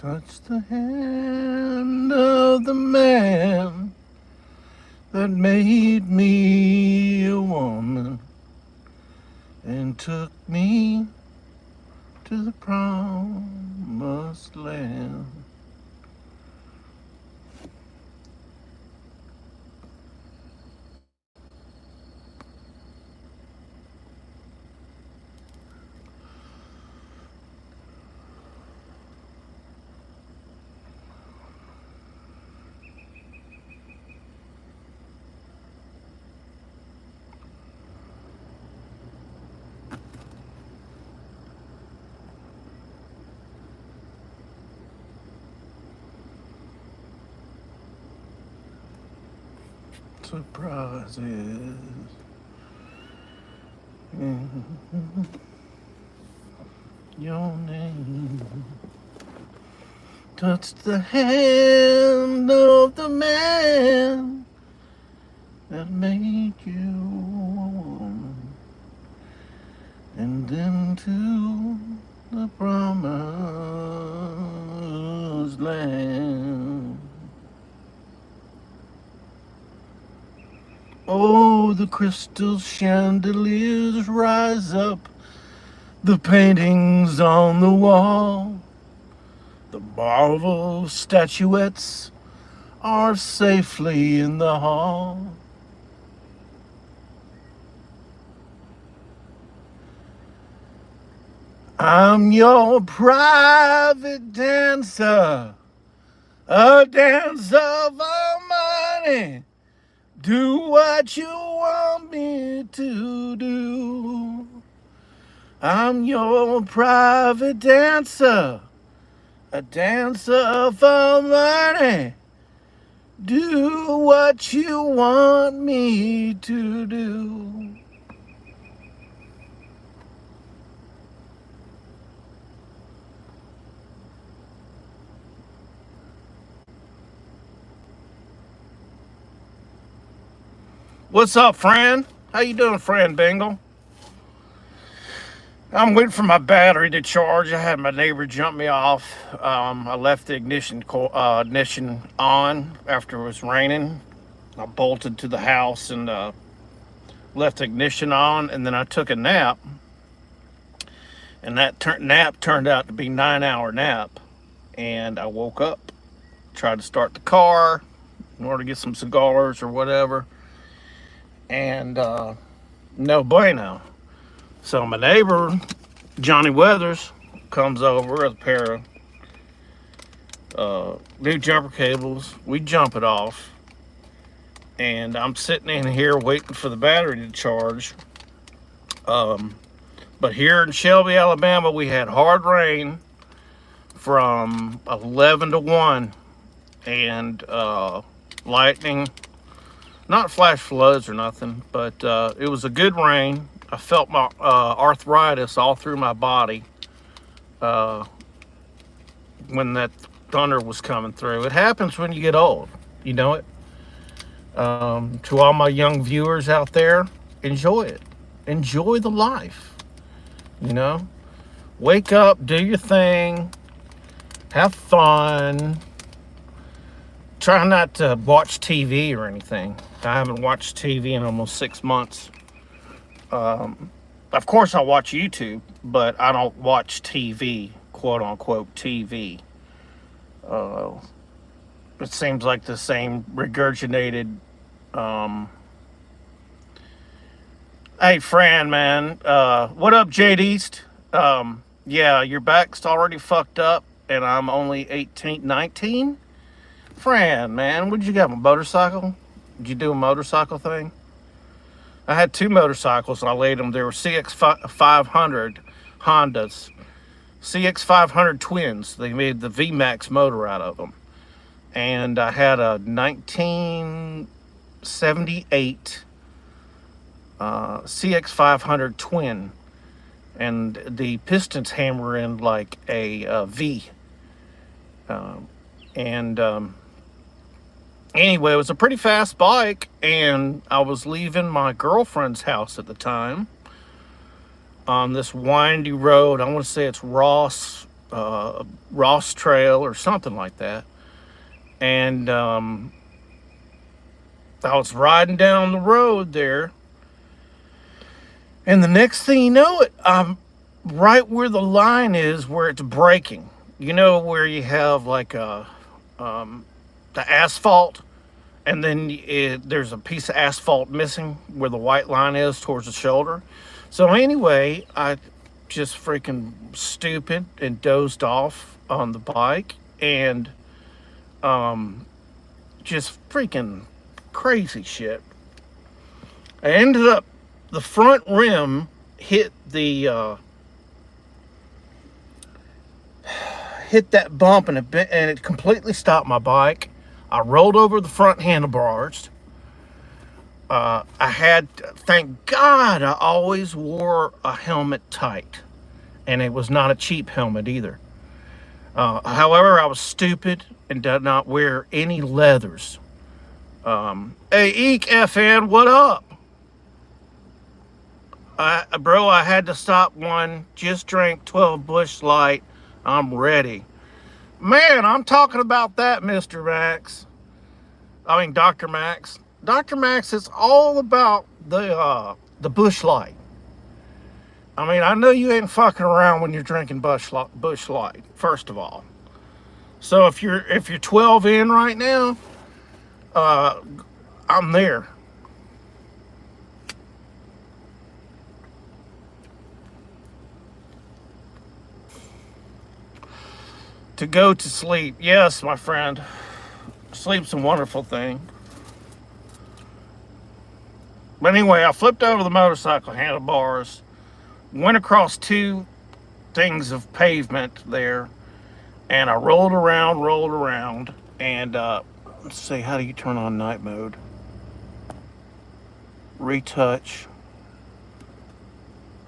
Touch the hand of the man that made me a woman and took me to the promised land. Surprises. Your name. Touch the hand of the man that made you a woman, and then to the promised land. Oh, the crystal chandeliers rise up, the paintings on the wall, the marble statuettes are safely in the hall. I'm your private dancer, a dancer for money. Do what you want me to do. I'm your private dancer, a dancer for money. Do what you want me to do. What's up, friend? How you doing, friend Bingle? I'm waiting for my battery to charge. I had my neighbor jump me off. I left the ignition on after it was raining. I bolted to the house and left the ignition on, and then I took a nap. And that nap turned out to be 9-hour nap. And I woke up, tried to start the car in order to get some cigars or whatever, and no bueno. So my neighbor, Johnny Weathers, comes over with a pair of new jumper cables. We jump it off, and I'm sitting in here waiting for the battery to charge. But here in Shelby, Alabama, we had hard rain from 11 to 1, and lightning, not flash floods or nothing, but it was a good rain. I felt my arthritis all through my body when that thunder was coming through. It happens when you get old, you know it. To all my young viewers out there, enjoy it. Enjoy the life, you know. Wake up, do your thing, have fun. Try not to watch TV or anything. I haven't watched TV in almost 6 months. Of course, I watch YouTube, but I don't watch TV, quote unquote TV. It seems like the same regurgitated. Hey, Fran, man. What up, Jade East? Yeah, your back's already fucked up, and I'm only 18, 19? Fran, man, what did you get? A motorcycle? Did you do a motorcycle thing? I had 2 motorcycles and I laid them. They were CX500 Hondas, CX500 twins. They made the VMAX motor out of them. And I had a 1978 CX500 twin, and the pistons hammer in like a V. Anyway, it was a pretty fast bike, and I was leaving my girlfriend's house at the time on this windy road. I want to say it's Ross Ross Trail or something like that. And I was riding down the road there, and the next thing you know, I'm right where the line is where it's breaking. You know where you have like the asphalt, and then there's a piece of asphalt missing where the white line is towards the shoulder. So anyway, I just freaking stupid and dozed off on the bike, and um, just freaking crazy shit. I ended up the front rim hit that bump, and it completely stopped my bike. I rolled over the front handlebars. Thank God, I always wore a helmet tight, and it was not a cheap helmet either. However, I was stupid and did not wear any leathers. Hey, Eek FN, what up? Bro, I had to stop one. Just drank 12 Busch Light. I'm ready. Man, I'm talking about that, Mr. Max. I mean, Dr. Max. Dr. Max is all about the Busch Light. I mean, I know you ain't fucking around when you're drinking Busch Light, first of all. So if you're 12 in right now, I'm there. To go to sleep. Yes, my friend. Sleep's a wonderful thing. But anyway, I flipped over the motorcycle handlebars, went across two things of pavement there, and I rolled around, and let's see, how do you turn on night mode? Retouch.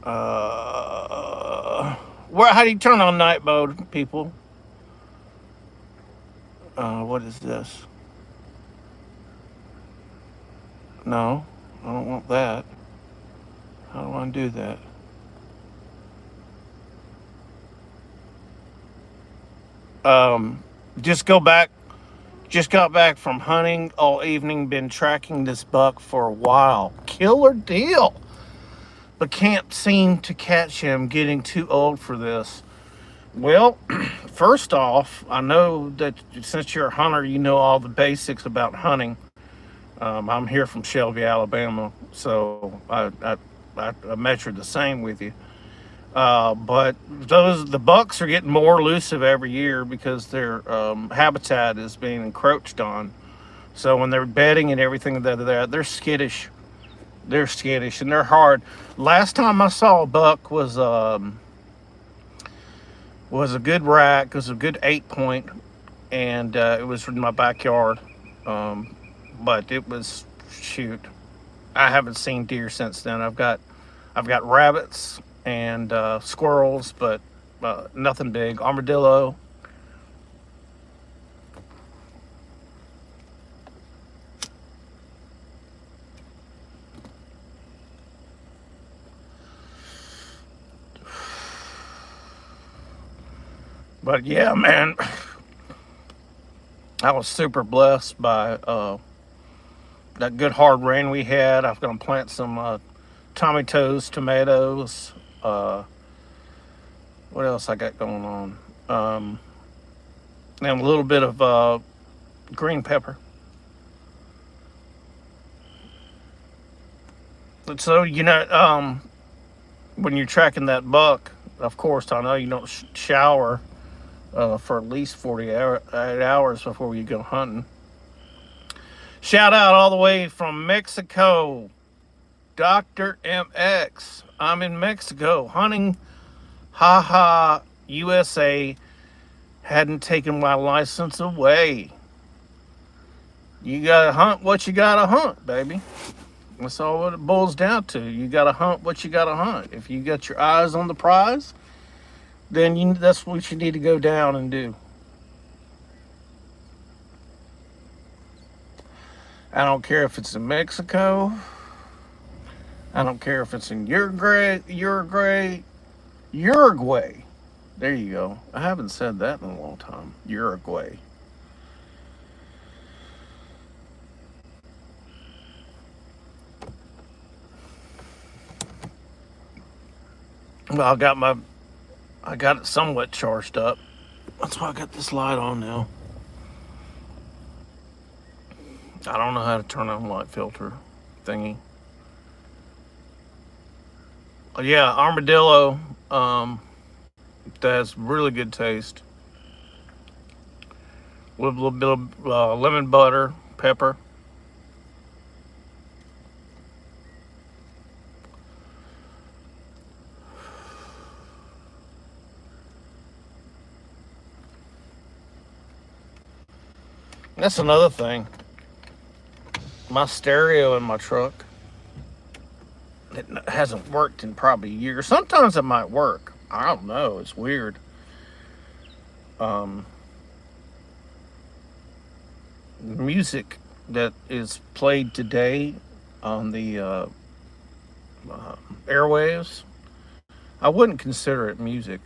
How do you turn on night mode, people? What is this? No, I don't want that. How do I do that? Um, just go back. Just got back from hunting all evening. Been tracking this buck for a while. Killer deal. But can't seem to catch him. Getting too old for this. Well, first off, I know that since you're a hunter, you know all the basics about hunting. I'm here from Shelby, Alabama, so I measured the same with you. But the bucks are getting more elusive every year because their habitat is being encroached on. So when they're bedding and everything, they're skittish. They're skittish and they're hard. Last time I saw a buck was a good rack. It was a good 8 point, and it was in my backyard. But it was, shoot, I haven't seen deer since then. I've got rabbits and squirrels, but nothing big. Armadillo. But yeah, man, I was super blessed by that good hard rain we had. I'm gonna plant some Tommy Toes tomatoes. Uh, what else I got going on? And a little bit of green pepper. So when you're tracking that buck, of course, I know you don't shower for at least 48 hours before you go hunting. Shout out all the way from Mexico, Dr. MX. I'm in Mexico hunting. Haha, USA hadn't taken my license away. You gotta hunt what you gotta hunt, baby. That's all what it boils down to. You gotta hunt what you gotta hunt. If you got your eyes on the prize, then that's what you need to go down and do. I don't care if it's in Mexico. I don't care if it's in Uruguay. There you go. I haven't said that in a long time. Uruguay. Well, I got it somewhat charged up. That's why I got this light on now. I don't know how to turn on light filter thingy. Yeah, armadillo. That has really good taste with a little bit of lemon butter, pepper. That's another thing. My stereo in my truck, it hasn't worked in probably years. Sometimes it might work. I don't know. It's weird. Um, Music that is played today on the uh, airwaves, I wouldn't consider it music.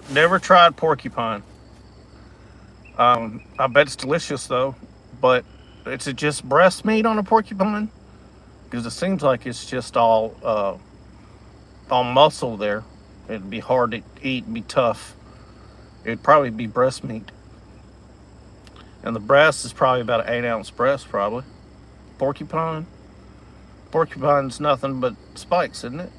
Never tried porcupine. I bet it's delicious though, but is it just breast meat on a porcupine? Because it seems like it's just all muscle there. It'd be hard to eat and be tough. It'd probably be breast meat, and the breast is probably about an 8 ounce breast, probably. Porcupine. Porcupine's nothing but spikes, isn't it?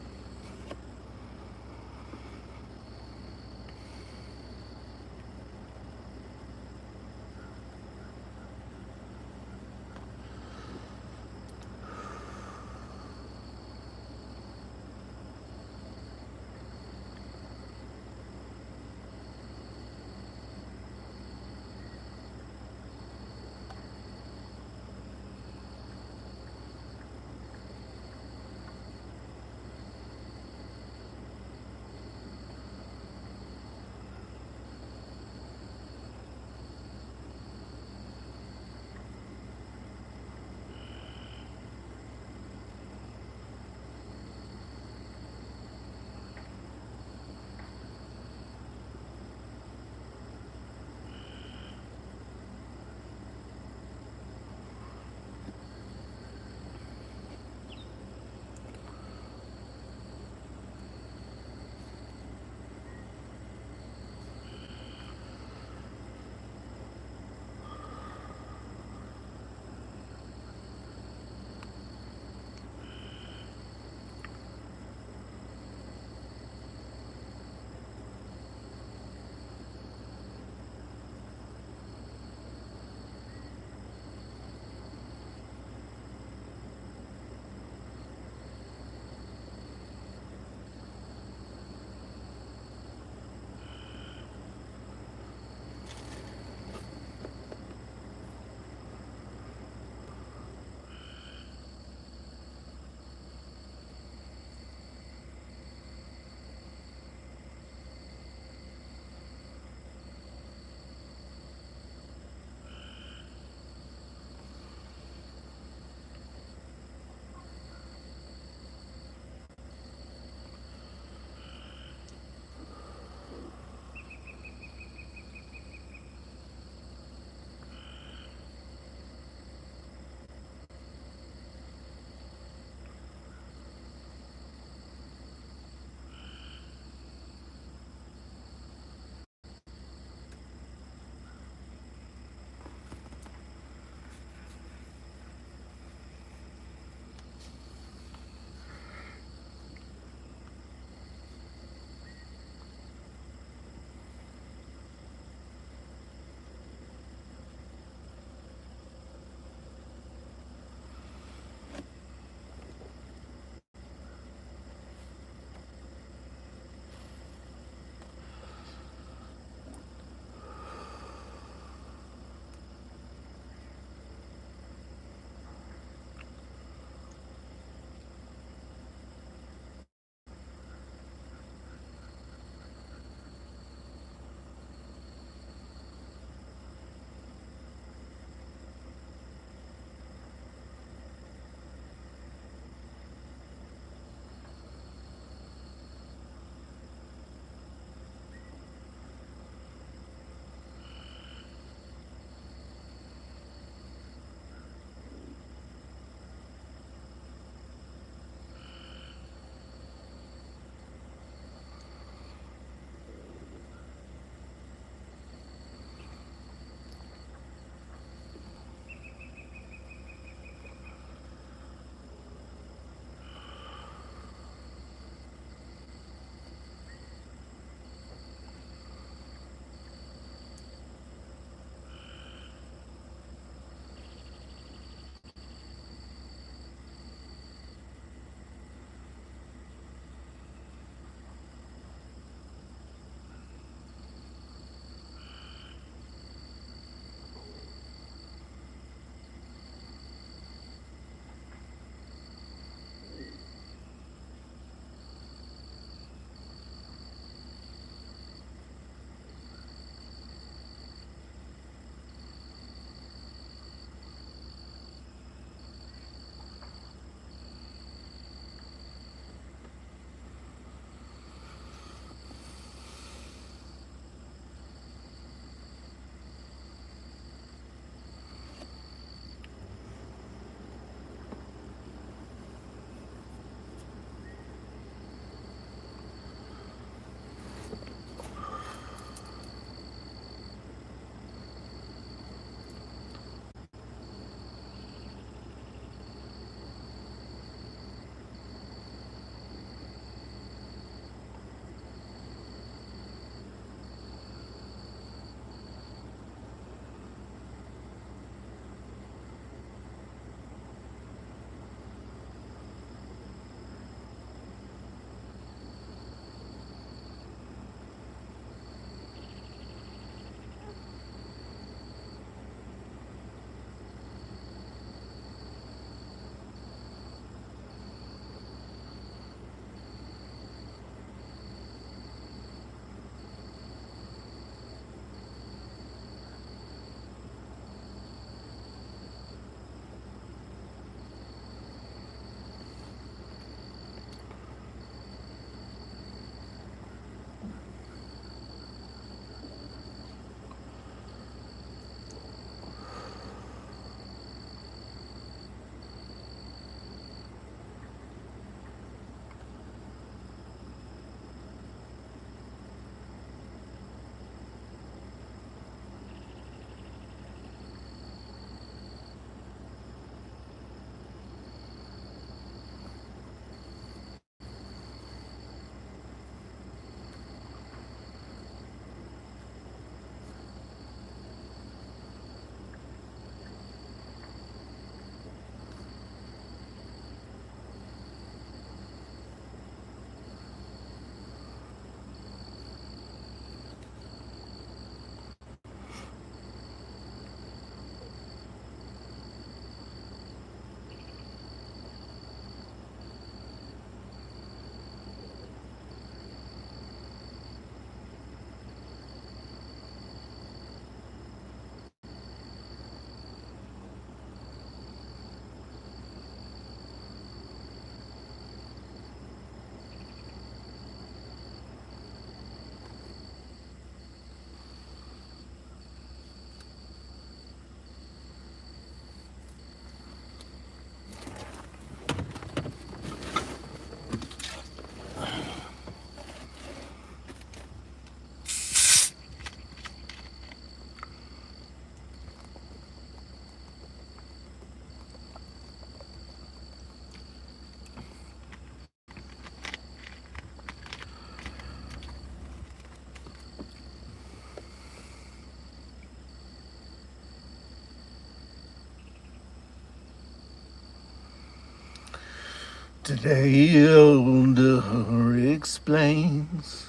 Today Elder explains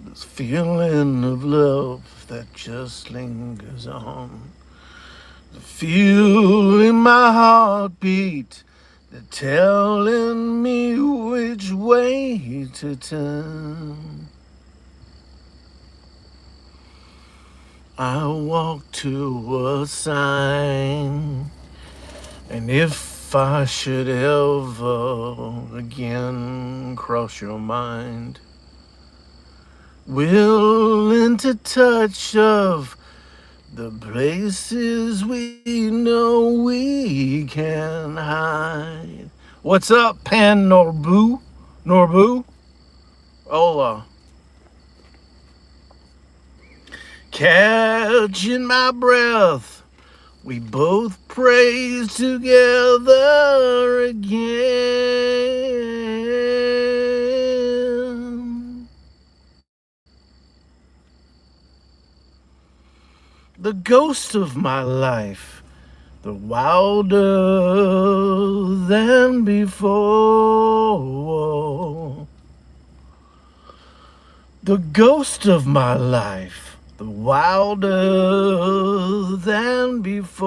this feeling of love that just lingers on. The feel in my heartbeat, they're telling me which way to turn. I walk to a sign, and if I should ever again cross your mind, willing to touch of the places we know we can hide. What's up, Pan Norbu? Norbu? Hola. Catching my breath, we both praise together again. The ghost of my life, the wilder than before. The ghost of my life, the wilder than before.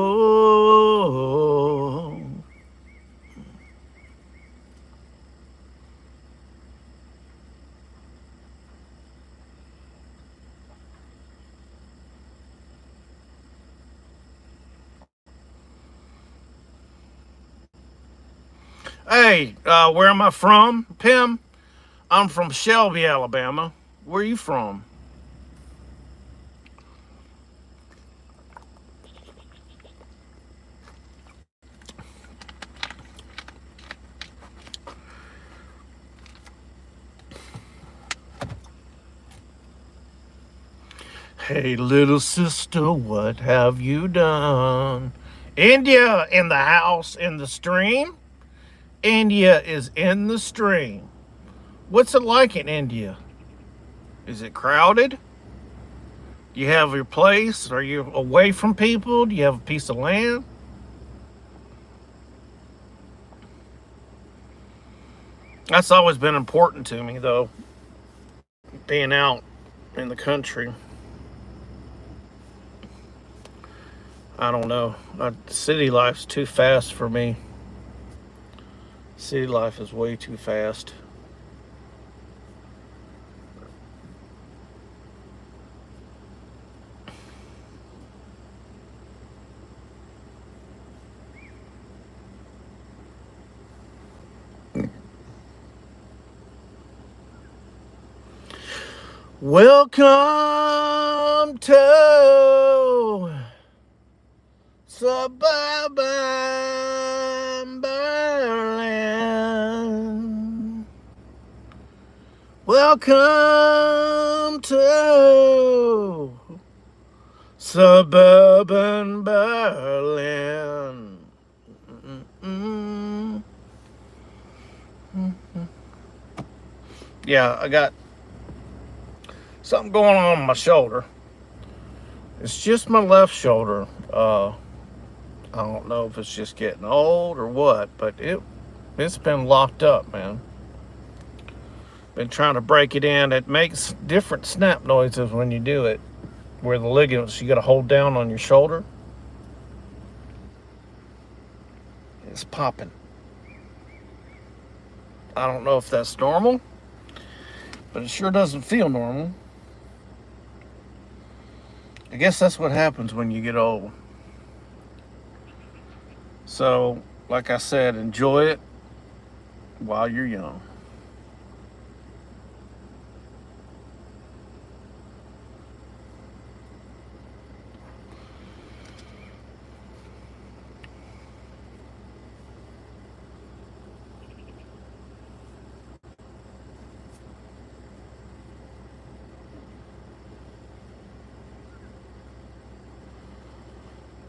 Hey, where am I from, Pim? I'm from Shelby, Alabama. Where are you from? Hey, little sister, what have you done? India in the house in the stream? India is in the stream. What's it like in India? Is it crowded? Do you have your place? Are you away from people? Do you have a piece of land? That's always been important to me, though, being out in the country. I don't know. City life's too fast for me. City life is way too fast. Welcome to suburban Berlin. Welcome to suburban Berlin. Yeah, I got something going on my shoulder. It's just my left shoulder. I don't know if it's just getting old or what, but it's been locked up, man. Been trying to break it in. It makes different snap noises when you do it, where the ligaments you got to hold down on your shoulder. It's popping. I don't know if that's normal, but it sure doesn't feel normal. I guess that's what happens when you get old. So, like I said, enjoy it while you're young.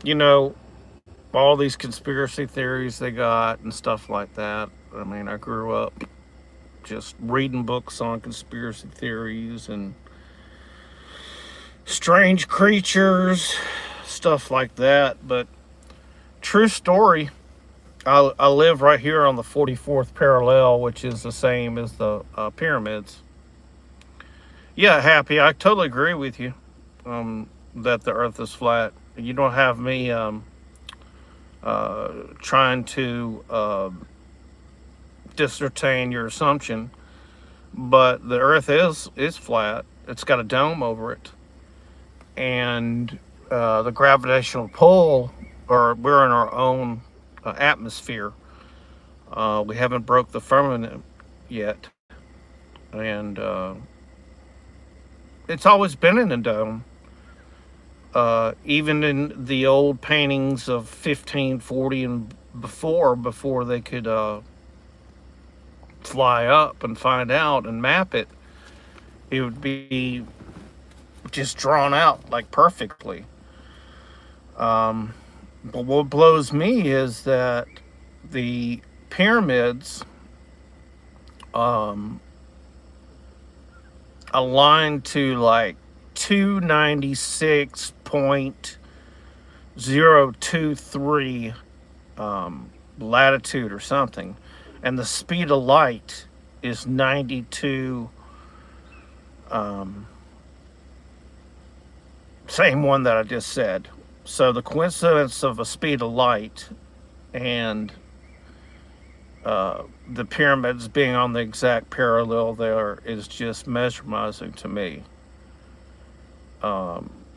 You know, all these conspiracy theories they got and stuff like that. I mean, I grew up just reading books on conspiracy theories and strange creatures, stuff like that. But true story, I live right here on the 44th parallel, which is the same as the pyramids. Yeah, happy. I totally agree with you that the Earth is flat. You don't have me trying to discertain your assumption, but the Earth is flat. It's got a dome over it, and the gravitational pull, or we're in our own atmosphere. We haven't broke the firmament yet, and it's always been in a dome. Even in the old paintings of 1540 and before they could fly up and find out and map it, it would be just drawn out like perfectly. But what blows me is that the pyramids um, aligned to like 296.023 latitude or something, and the speed of light is 92. Um, Same one that I just said. So the coincidence of a speed of light and the pyramids being on the exact parallel there is just mesmerizing to me.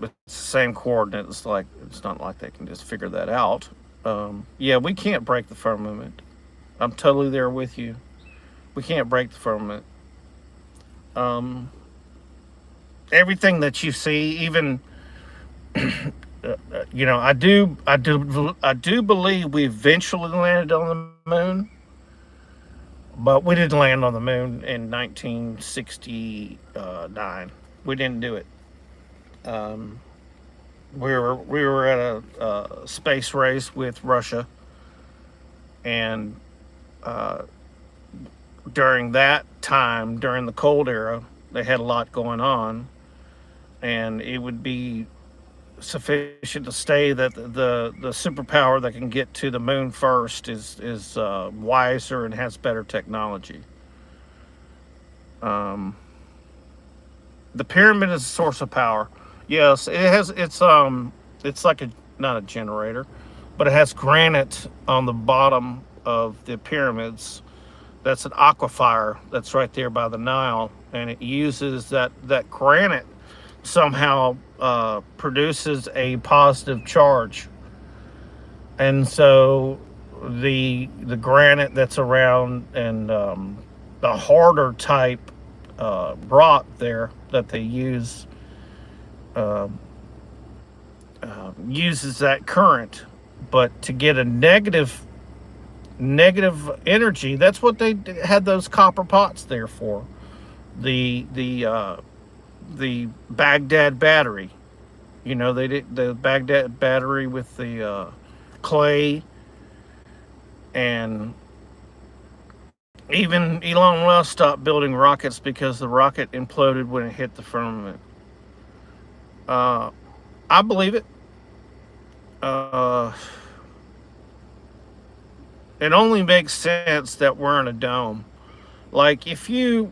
It's the same coordinates. Like, it's not like they can just figure that out. Yeah, we can't break the firmament. I'm totally there with you. We can't break the firmament. Um, Everything that you see, even I do believe we eventually landed on the moon, but we didn't land on the moon in 1969. We didn't do it. Um, we were at a space race with Russia, and uh, during that time, during the cold era, they had a lot going on, and it would be sufficient to say that the superpower that can get to the moon first is wiser and has better technology. Um, the pyramid is a source of power. Yes, it has. It's like a not a generator, but it has granite on the bottom of the pyramids. That's an aquifer that's right there by the Nile, and it uses that granite somehow produces a positive charge, and so the granite that's around and the harder type rock there that they use uh, uses that current, but to get a negative energy, that's what they had those copper pots there for. The Baghdad battery. You know, they did the Baghdad battery with the clay, and even Elon Musk stopped building rockets because the rocket imploded when it hit the firmament. Uh, I believe it. Uh, it only makes sense that we're in a dome. Like, if you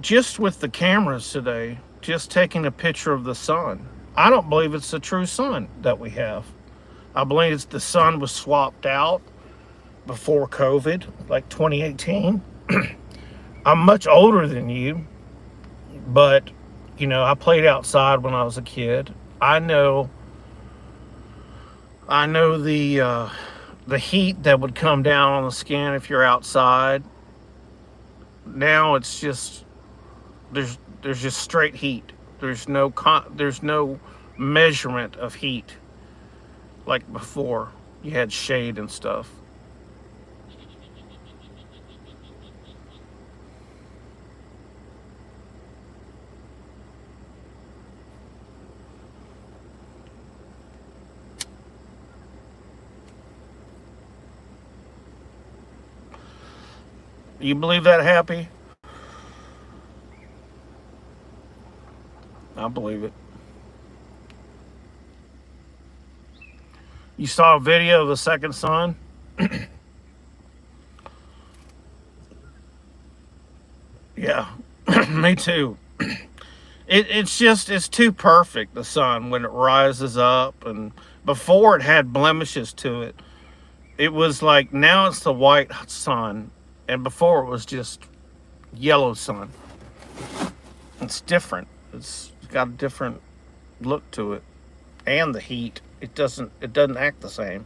just with the cameras today, just taking a picture of the sun. I don't believe it's the true sun that we have. I believe it's the sun was swapped out before COVID, like 2018. I'm much older than you, but I played outside when I was a kid. I know, the heat that would come down on the skin if you're outside. Now it's just there's just straight heat. There's no measurement of heat like before. You had shade and stuff. You believe that, Happy? I believe it. You saw a video of the second sun? Yeah, me too. It's too perfect, the sun, when it rises up. And before it had blemishes to it. It was like, now it's the white sun, and before it was just yellow sun. It's different. It's got a different look to it, and the heat. It doesn't act the same.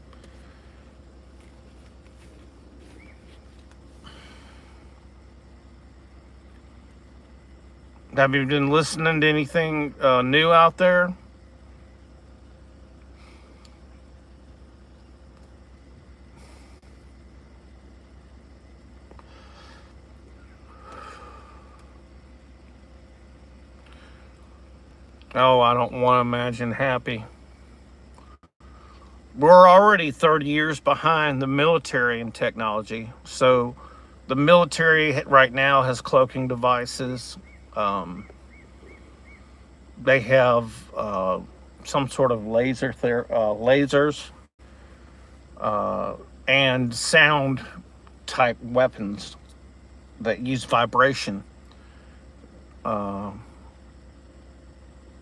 Have you been listening to anything new out there? Oh, I don't want to imagine happy. We're already 30 years behind the military in technology. So the military right now has cloaking devices. Um, they have some sort of lasers uh, and sound type weapons that use vibration. Uh,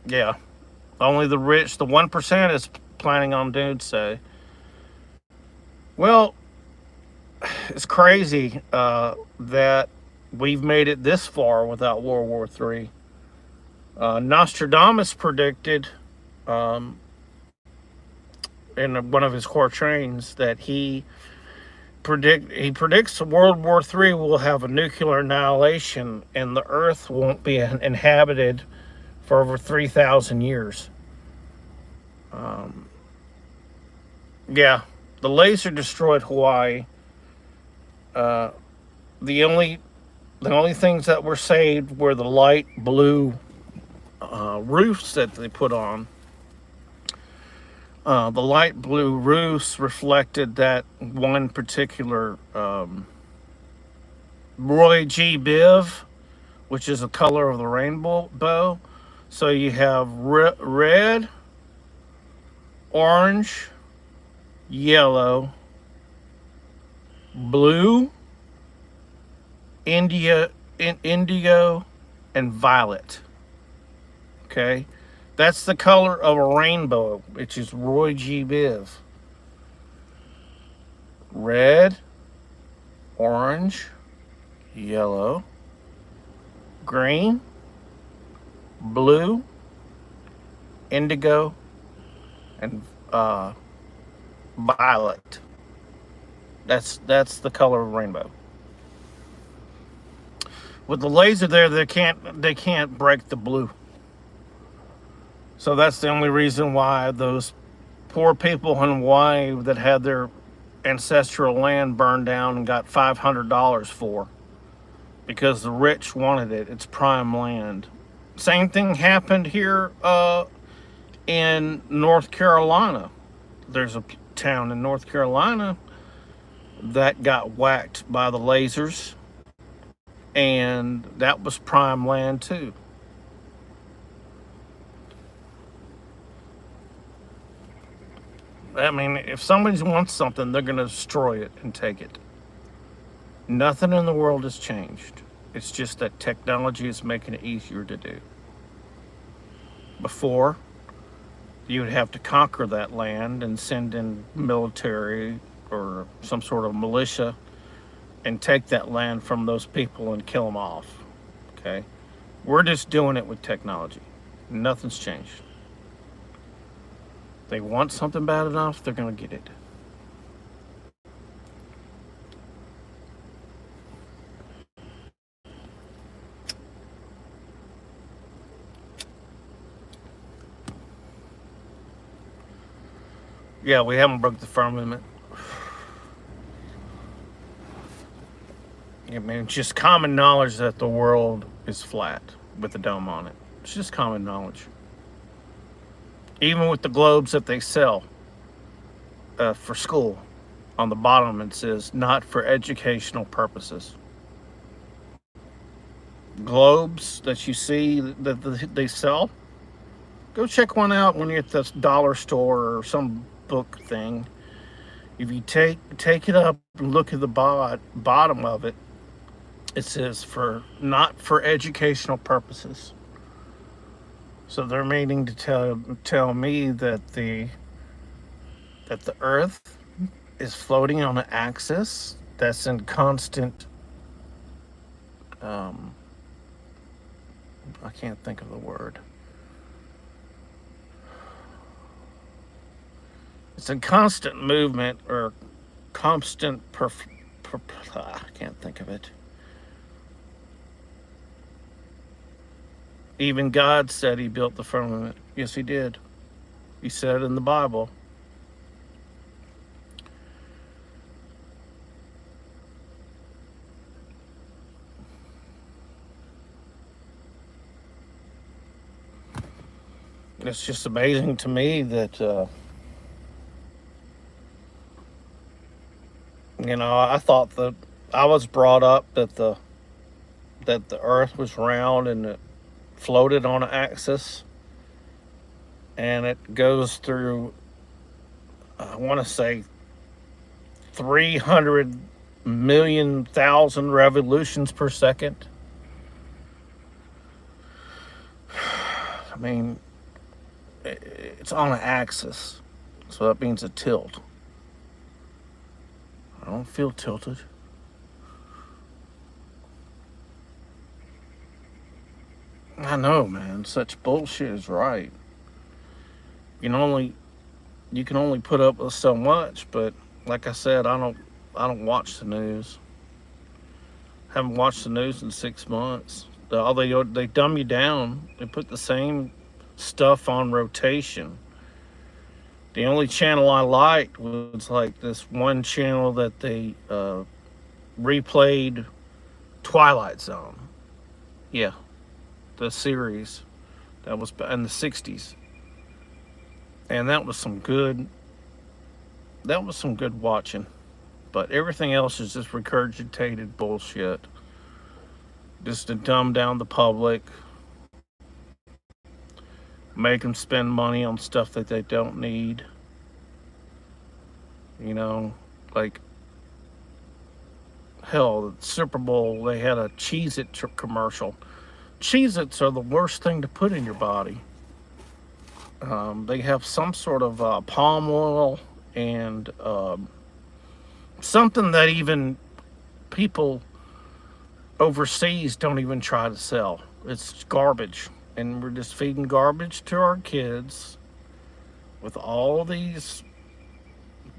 yeah, only the rich, the 1%, is planning on doing so. Well, it's crazy that we've made it this far without World War III. Nostradamus predicted um, in one of his quatrains that he predicts World War III will have a nuclear annihilation and the Earth won't be inhabited for over 3,000 years. Um, yeah, the laser destroyed Hawaii. Uh, the only the only things that were saved were the light blue roofs that they put on. The light blue roofs reflected that one particular Roy G. Biv, which is the color of the rainbow bow. So you have red, orange, yellow, blue, indigo, and violet. Okay, that's the color of a rainbow, which is Roy G. Biv. Red, orange, yellow, green, blue, indigo, and violet. That's the color of rainbow. With the laser there, they can't break the blue. So that's the only reason why those poor people in Hawaii that had their ancestral land burned down and got $500 for, because the rich wanted it. It's prime land. Same thing happened here in North Carolina. There's a town in North Carolina that got whacked by the lasers, and that was prime land too. I mean, if somebody wants something, they're going to destroy it and take it. Nothing in the world has changed. It's just that technology is making it easier to do. Before, you would have to conquer that land and send in military or some sort of militia and take that land from those people and kill them off. Okay? We're just doing it with technology. Nothing's changed. They want something bad enough, they're going to get it. Yeah, we haven't broke the firmament. I mean, it's just common knowledge that the world is flat with a dome on it. It's just common knowledge. Even with the globes that they sell for school, on the bottom it says, not for educational purposes. Globes that you see that they sell, go check one out when you're at the dollar store or some book thing. If you take it up and look at the bottom of it, it says for not for educational purposes. So they're meaning to tell me that the Earth is floating on an axis that's in constant. I can't think of the word. It's in constant movement or constant. I can't think of it. Even God said He built the firmament. Yes, He did. He said it in the Bible. It's just amazing to me that, I thought that I was brought up that the Earth was round and it floated on an axis, and it goes through, I want to say, 300,000,000 revolutions per second. I mean, it's on an axis, so that means a tilt. I don't feel tilted. I know, man. Such bullshit is right. You can only put up with so much, but like I said, I don't watch the news. Haven't watched the news in 6 months. They dumb you down. They put the same stuff on rotation. The only channel I liked was like this one channel that they replayed Twilight Zone. Yeah, the series that was in the 60s. And that was some good watching. But everything else is just regurgitated bullshit. Just to dumb down the public. Make them spend money on stuff that they don't need. Like, hell, the Super Bowl, they had a Cheez-It commercial. Cheez-Its are the worst thing to put in your body. They have some sort of palm oil and something that even people overseas don't even try to sell. It's garbage. And we're just feeding garbage to our kids with all these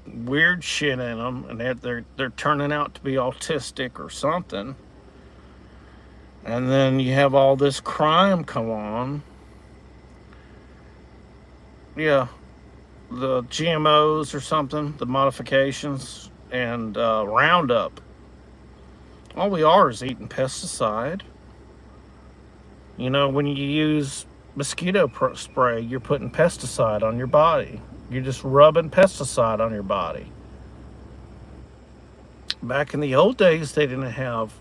weird shit in them, and they're turning out to be autistic or something. And then you have all this crime come on. Yeah, the GMOs or something, the modifications, and Roundup. All we are is eating pesticide. When you use mosquito spray, you're putting pesticide on your body. You're just rubbing pesticide on your body. Back in the old days, they didn't have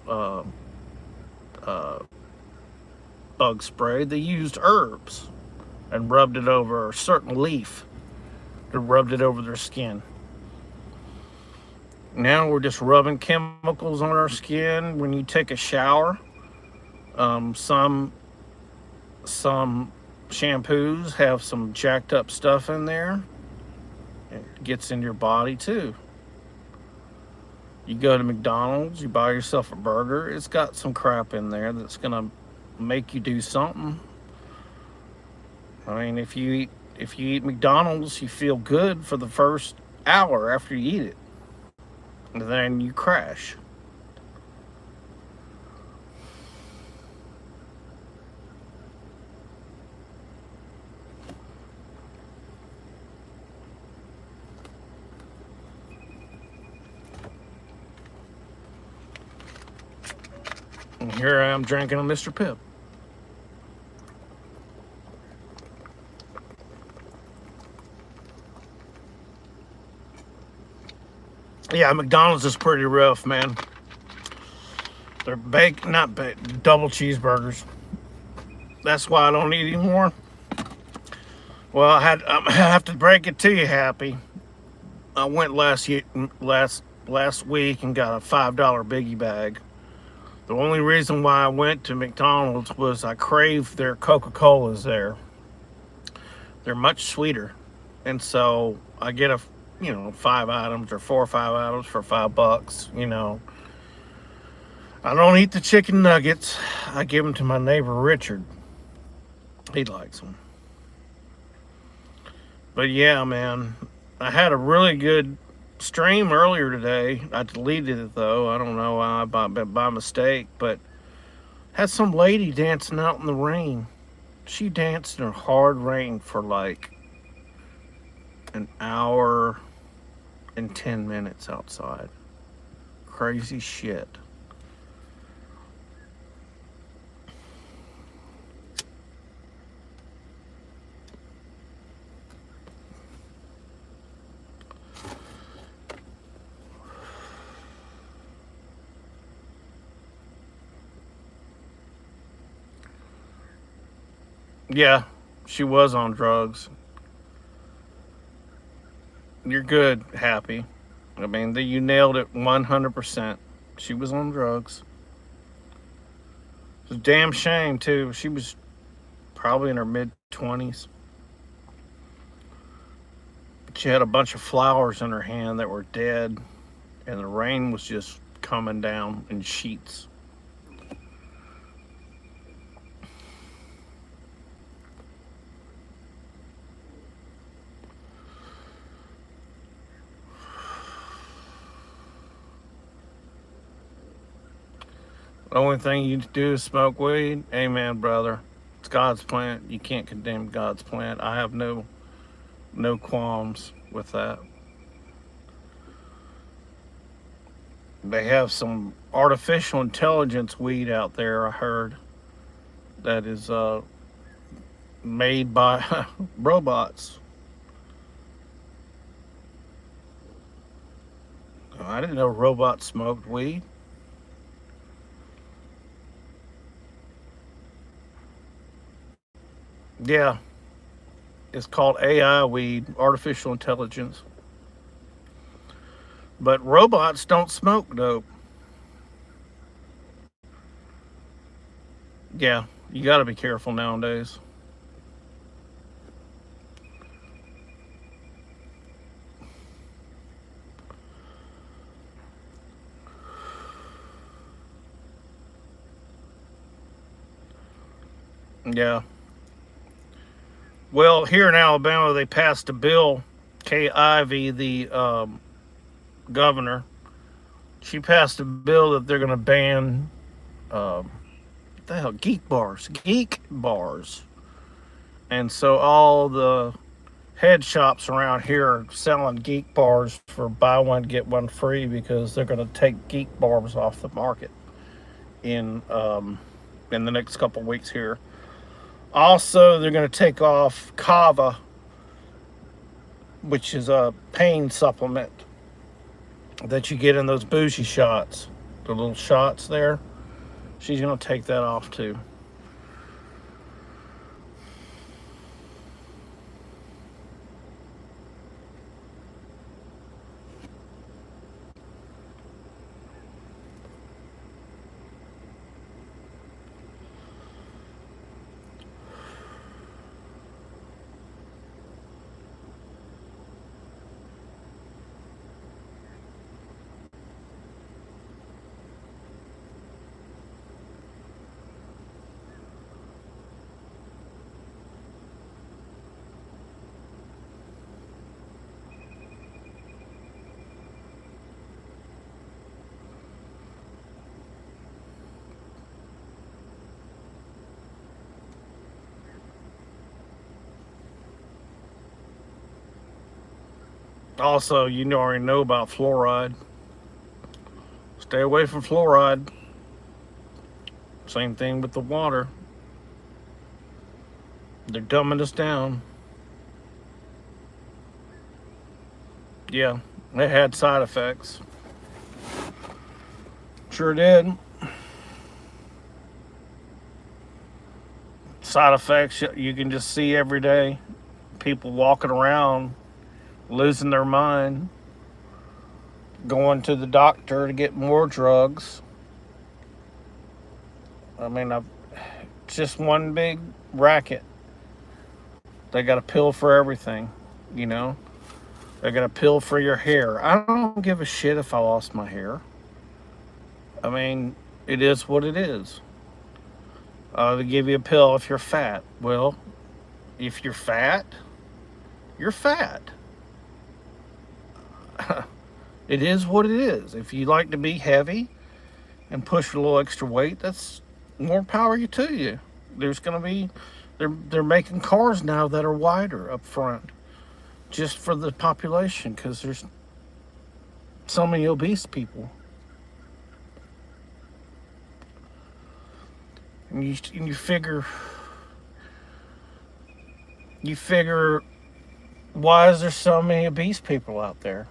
bug spray. They used herbs and rubbed it over a certain leaf. They rubbed it over their skin. Now we're just rubbing chemicals on our skin. When you take a shower, some shampoos have some jacked up stuff in there. It gets in your body too. You go to McDonald's, you buy yourself a burger, it's got some crap in there that's gonna make you do something. I mean, if you eat McDonald's, you feel good for the first hour after you eat it, and then you crash. And here I am drinking a Mr. Pibb. Yeah, McDonald's is pretty rough, man. They're double cheeseburgers. That's why I don't eat anymore. Well, I have to break it to you, Happy. I went last week and got a $5 biggie bag. The only reason why I went to McDonald's was I craved their Coca-Colas there. They're much sweeter, and so I get 5 items or 4 or 5 items for $5. I don't eat the chicken nuggets. I give them to my neighbor Richard. He likes them. But yeah, man, I had a really good stream earlier today. I deleted it though. I don't know why, by mistake, but had some lady dancing out in the rain. She danced in a hard rain for like an hour and 10 minutes outside. Crazy shit. Yeah, she was on drugs. You're good, Happy. I mean, you nailed it 100%. She was on drugs. It's a damn shame, too. She was probably in her mid 20s. She had a bunch of flowers in her hand that were dead, and the rain was just coming down in sheets. The only thing you do is smoke weed. Amen, brother. It's God's plan. You can't condemn God's plan. I have no qualms with that. They have some artificial intelligence weed out there, I heard, that is made by robots. I didn't know robots smoked weed. Yeah, it's called AI weed, artificial intelligence. But robots don't smoke dope. Yeah, you got to be careful nowadays. Yeah. Well, here in Alabama, they passed a bill. Kay Ivey, the governor, she passed a bill that they're going to ban what the hell, geek bars, and so all the head shops around here are selling geek bars for buy one get one free because they're going to take geek bars off the market in the next couple weeks here. Also, they're going to take off Kava, which is a pain supplement that you get in those bougie shots, the little shots there. She's going to take that off too. Also, you already know about fluoride. Stay away from fluoride. Same thing with the water. They're dumbing us down. Yeah, it had side effects. Sure did. Side effects you can just see every day. People walking around losing their mind. going to the doctor to get more drugs. I mean, it's just one big racket. They got a pill for everything, you know? They got a pill for your hair. I don't give a shit if I lost my hair. I mean, it is what it is. They give you a pill if you're fat. Well, if you're fat, you're fat. It is what it is. If you like to be heavy and push a little extra weight, that's more power to you. There's going to be, they're making cars now that are wider up front just for the population because there's so many obese people. And you figure, why is there so many obese people out there?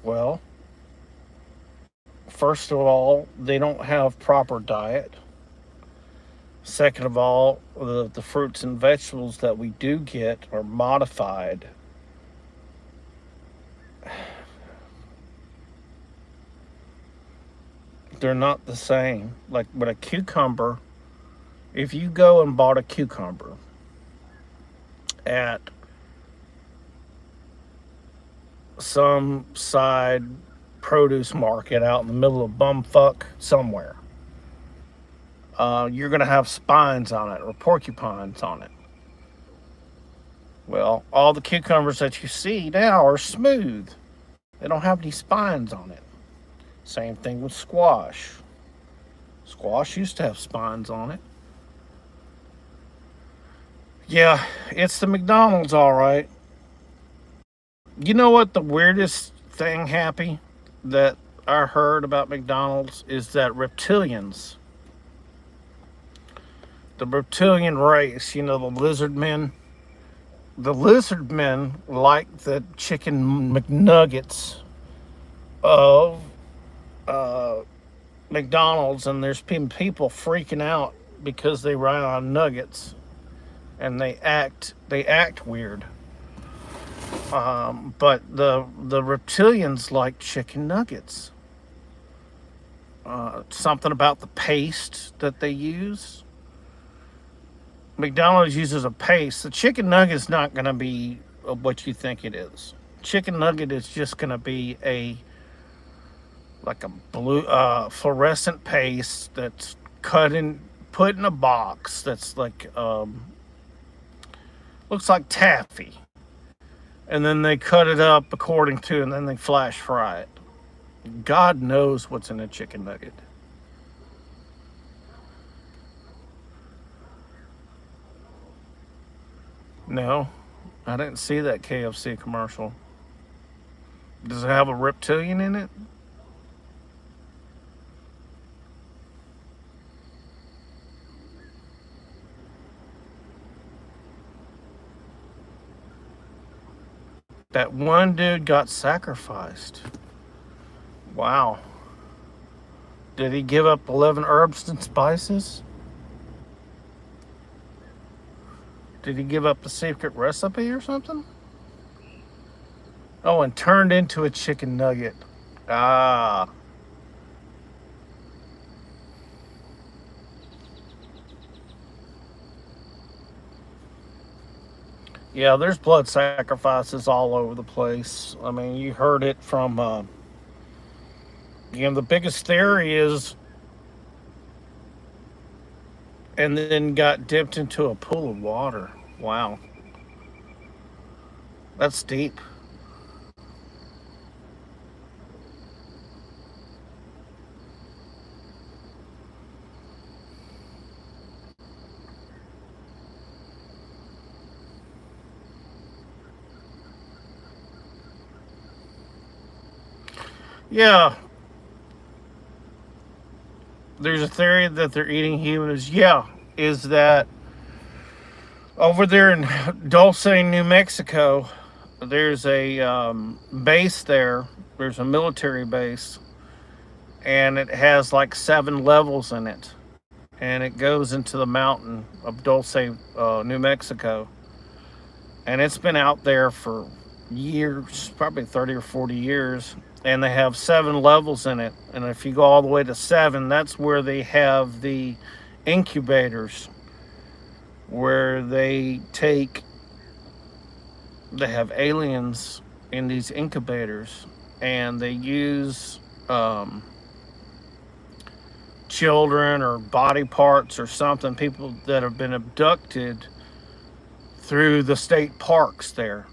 Well, first of all, they don't have proper diet. Second of all, the fruits and vegetables that we do get are modified. They're not the same. Like with a cucumber, if you go and bought a cucumber at some side produce market out in the middle of bumfuck somewhere, you're going to have spines on it or porcupines on it. Well, all the cucumbers that you see now are smooth. They don't have any spines on it. Same thing with squash. Squash used to have spines on it. Yeah, it's the McDonald's, all right. You know what the weirdest thing, Happy, that I heard about McDonald's is that reptilians, the reptilian race, you know, the lizard men like the chicken McNuggets of McDonald's, and there's been people freaking out because they run on nuggets and they act weird. But the reptilians like chicken nuggets. Something about the paste that they use. McDonald's uses a paste. The chicken nugget's not going to be what you think it is. Chicken nugget is just going to be like a blue fluorescent paste that's put in a box that's like looks like taffy, and then they cut it up according to, and then they flash fry it. God knows what's in a chicken nugget. No, I didn't see that KFC commercial. Does it have a reptilian in it? That one dude got sacrificed. Wow. Did he give up 11 herbs and spices? Did he give up the secret recipe or something? Oh, and turned into a chicken nugget. Ah. Yeah, there's blood sacrifices all over the place. I mean, you heard it from, the biggest theory is, and then got dipped into a pool of water. Wow. That's deep. Yeah, there's a theory that they're eating humans. Yeah, is that over there in Dulce, New Mexico, there's a base there. There's a military base, and it has like 7 levels in it. And it goes into the mountain of Dulce, New Mexico. And it's been out there for years, probably 30 or 40 years, and they have 7 levels in it. And if you go all the way to 7, that's where they have the incubators, where they have aliens in these incubators, and they use children or body parts or something, people that have been abducted through the state parks there.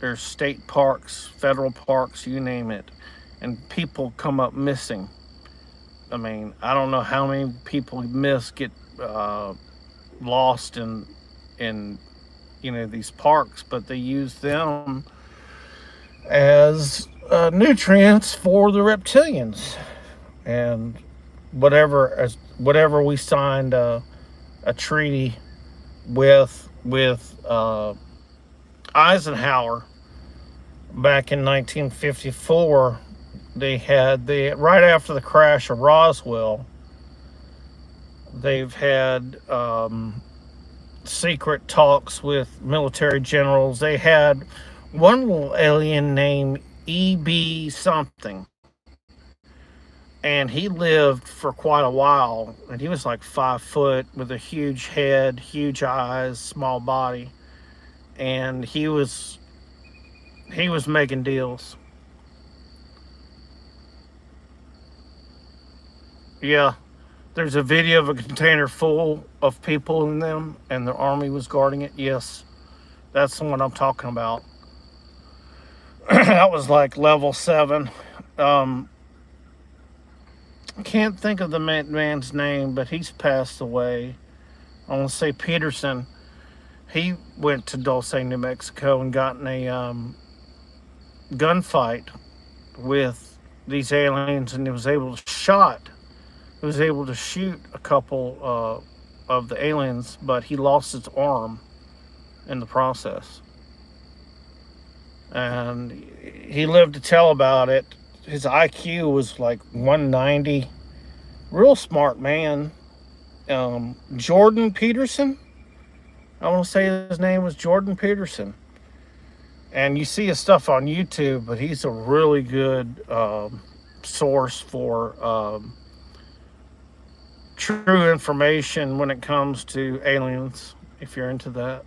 There's state parks, federal parks, you name it, and people come up missing. I mean, I don't know how many people get lost in these parks, but they use them as nutrients for the reptilians. And whatever we signed a treaty with Eisenhower back in 1954. They had right after the crash of Roswell. They've had secret talks with military generals. They had one little alien named E.B. something, and he lived for quite a while, and he was like 5 foot with a huge head, huge eyes, small body, and he was making deals. Yeah, there's a video of a container full of people in them, and the army was guarding it. Yes, that's the one I'm talking about. That was like level 7. I can't think of the man's name, but he's passed away. I want to say Peterson. He went to Dulce, New Mexico, and got in a gunfight with these aliens, and he was able to shoot a couple of the aliens, but he lost his arm in the process. And he lived to tell about it. His IQ was like 190. Real smart man. Jordan Peterson. I want to say his name was Jordan Peterson. And you see his stuff on YouTube, but he's a really good source for true information when it comes to aliens, if you're into that.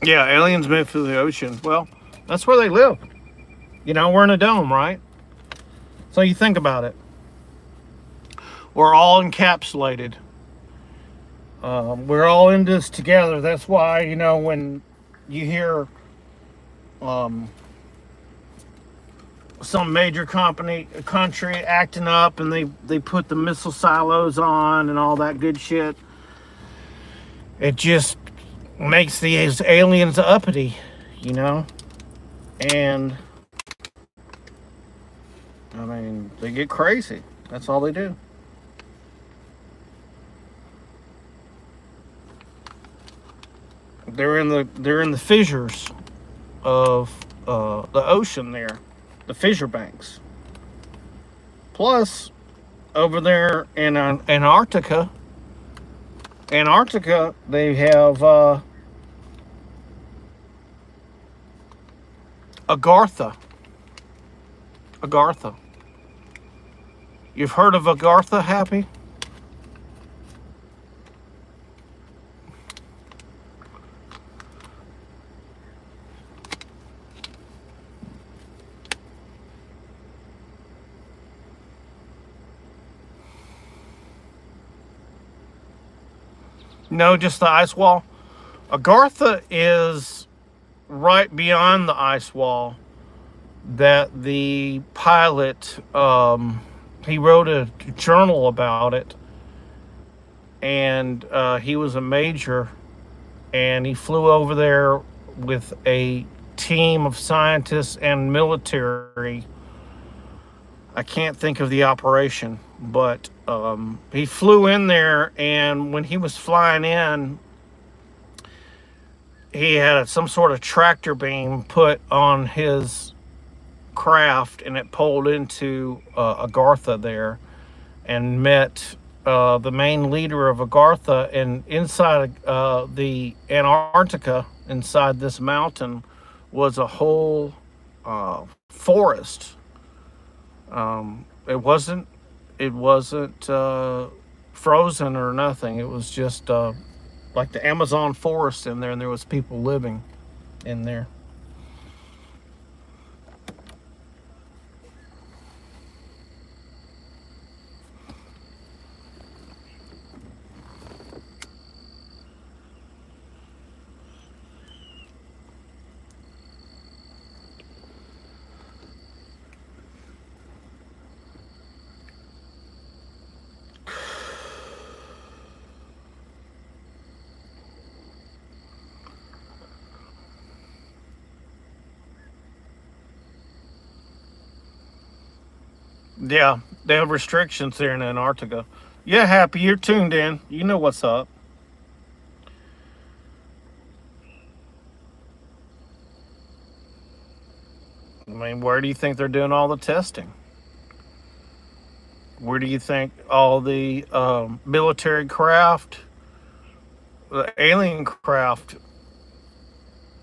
Yeah, aliens move through the ocean. Well, that's where they live. We're in a dome, right? So you think about it. We're all encapsulated. We're all in this together. That's why, when you hear some major country acting up, and they put the missile silos on and all that good shit, it just makes these aliens uppity, and I mean, they get crazy. That's all they do. They're in the fissures of the ocean there, the fissure banks. Plus, over there in Antarctica, they have Agartha. You've heard of Agartha, Happy? No, just the ice wall. Agartha is right beyond the ice wall, that the pilot, he wrote a journal about it, and he was a major, and he flew over there with a team of scientists and military. I can't think of the operation, but he flew in there, and when he was flying in, he had some sort of tractor beam put on his craft, and it pulled into Agartha there, and met the main leader of Agartha. And inside the Antarctica, inside this mountain, was a whole forest. It wasn't. It wasn't frozen or nothing. It was just like the Amazon forest in there, and there was people living in there. Yeah, they have restrictions there in Antarctica. Yeah, Happy, you're tuned in. You know what's up. I mean, where do you think they're doing all the testing? Where do you think all the military craft, the alien craft,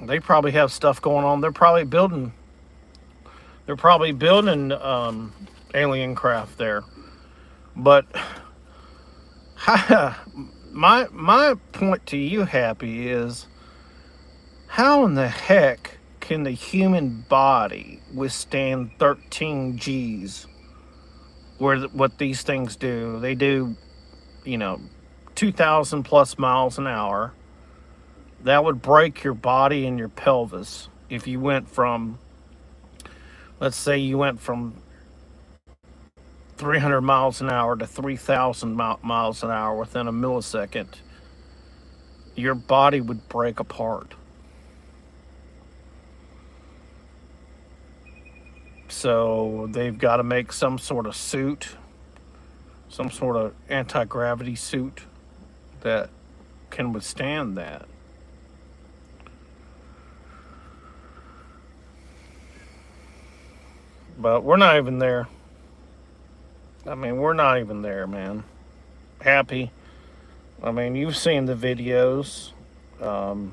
they probably have stuff going on. They're probably building. They're probably building alien craft there. But my point to you, Happy, is how in the heck can the human body withstand 13 G's? What these things do? They do, you know, 2,000 plus miles an hour. That would break your body and your pelvis if you went from, let's say, you went from 300 miles an hour to 3,000 miles an hour within a millisecond. Your body would break apart. So they've got to make some sort of suit, some sort of anti gravity suit that can withstand that. But we're not even there. I mean, we're not even there, man. Happy. I mean, you've seen the videos. Um,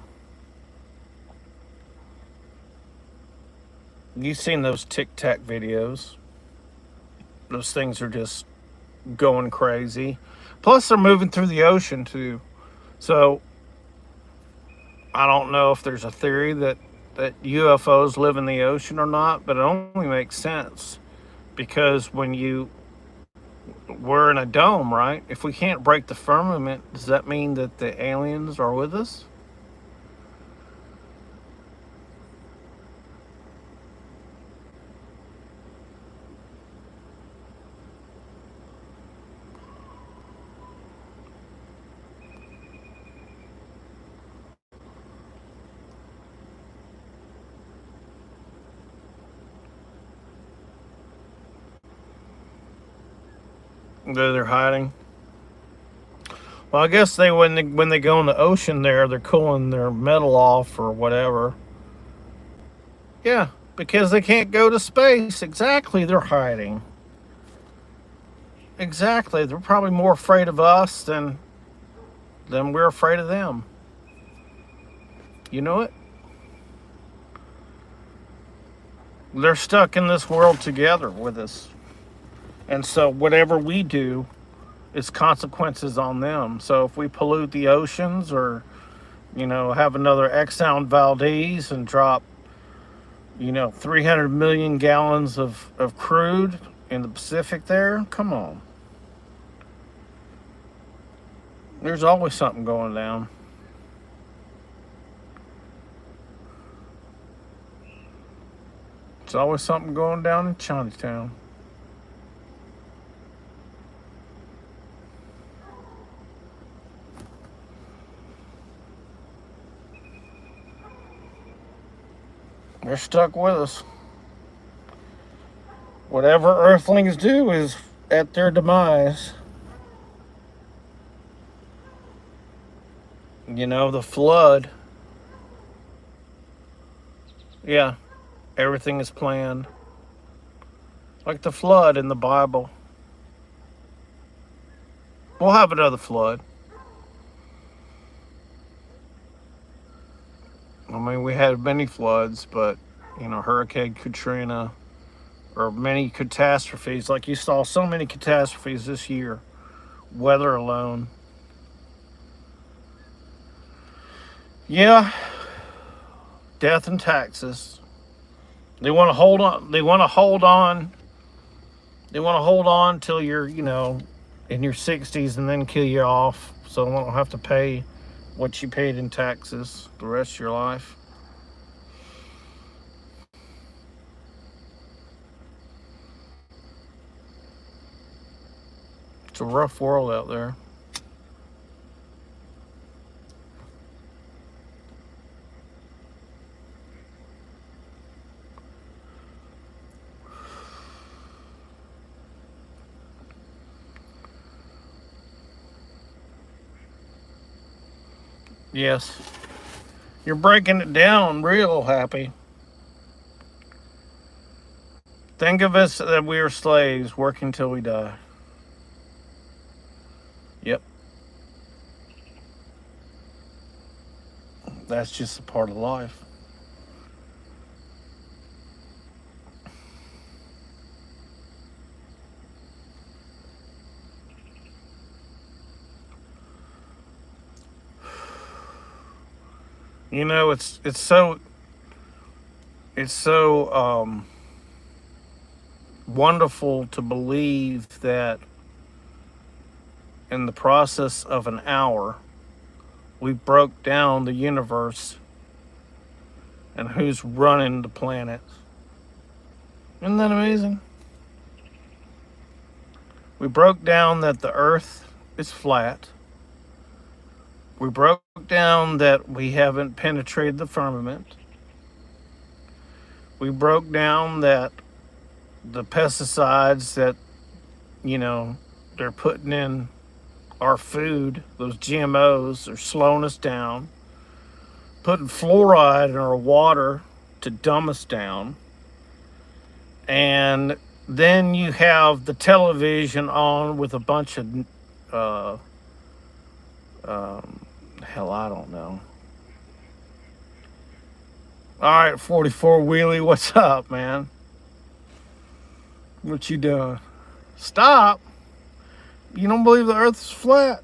you've seen those Tic Tac videos. Those things are just going crazy. Plus, they're moving through the ocean, too. So, I don't know if there's a theory that UFOs live in the ocean or not, but it only makes sense because when we're in a dome, right? If we can't break the firmament, does that mean that the aliens are with us? That they're hiding. Well, I guess they when they go in the ocean there, they're cooling their metal off or whatever. Yeah, because they can't go to space. Exactly, they're hiding. Exactly, they're probably more afraid of us than we're afraid of them. You know it? They're stuck in this world together with us. And so whatever we do is consequences on them. So if we pollute the oceans or, have another Exxon Valdez and drop, 300 million gallons of crude in the Pacific there, come on. There's always something going down. It's always something going down in Chinatown. They're stuck with us. Whatever earthlings do is at their demise. You know, the flood. Yeah, everything is planned. Like the flood in the Bible. We'll have another flood. I mean, we had many floods, but, you know, Hurricane Katrina, or many catastrophes. Like you saw so many catastrophes this year, weather alone. Yeah, death and taxes. They want to hold on. They want to hold on. They want to hold on till you're, you know, in your 60s and then kill you off, so you don't have to pay what you paid in taxes the rest of your life. It's a rough world out there. Yes. You're breaking it down real happy. Think of us that we are slaves working till we die. Yep. That's just a part of life. You know, it's so wonderful to believe that in the process of an hour, we broke down the universe and who's running the planet. Isn't that amazing? We broke down that the earth is flat. We broke down that we haven't penetrated the firmament. We broke down that the pesticides that, you know, they're putting in our food, those GMOs, are slowing us down, putting fluoride in our water to dumb us down. And then you have the television on with a bunch of, uh, hell, I don't know. All right, 44 Wheelie, what's up, man? What you doing? Stop. You don't believe the earth is flat?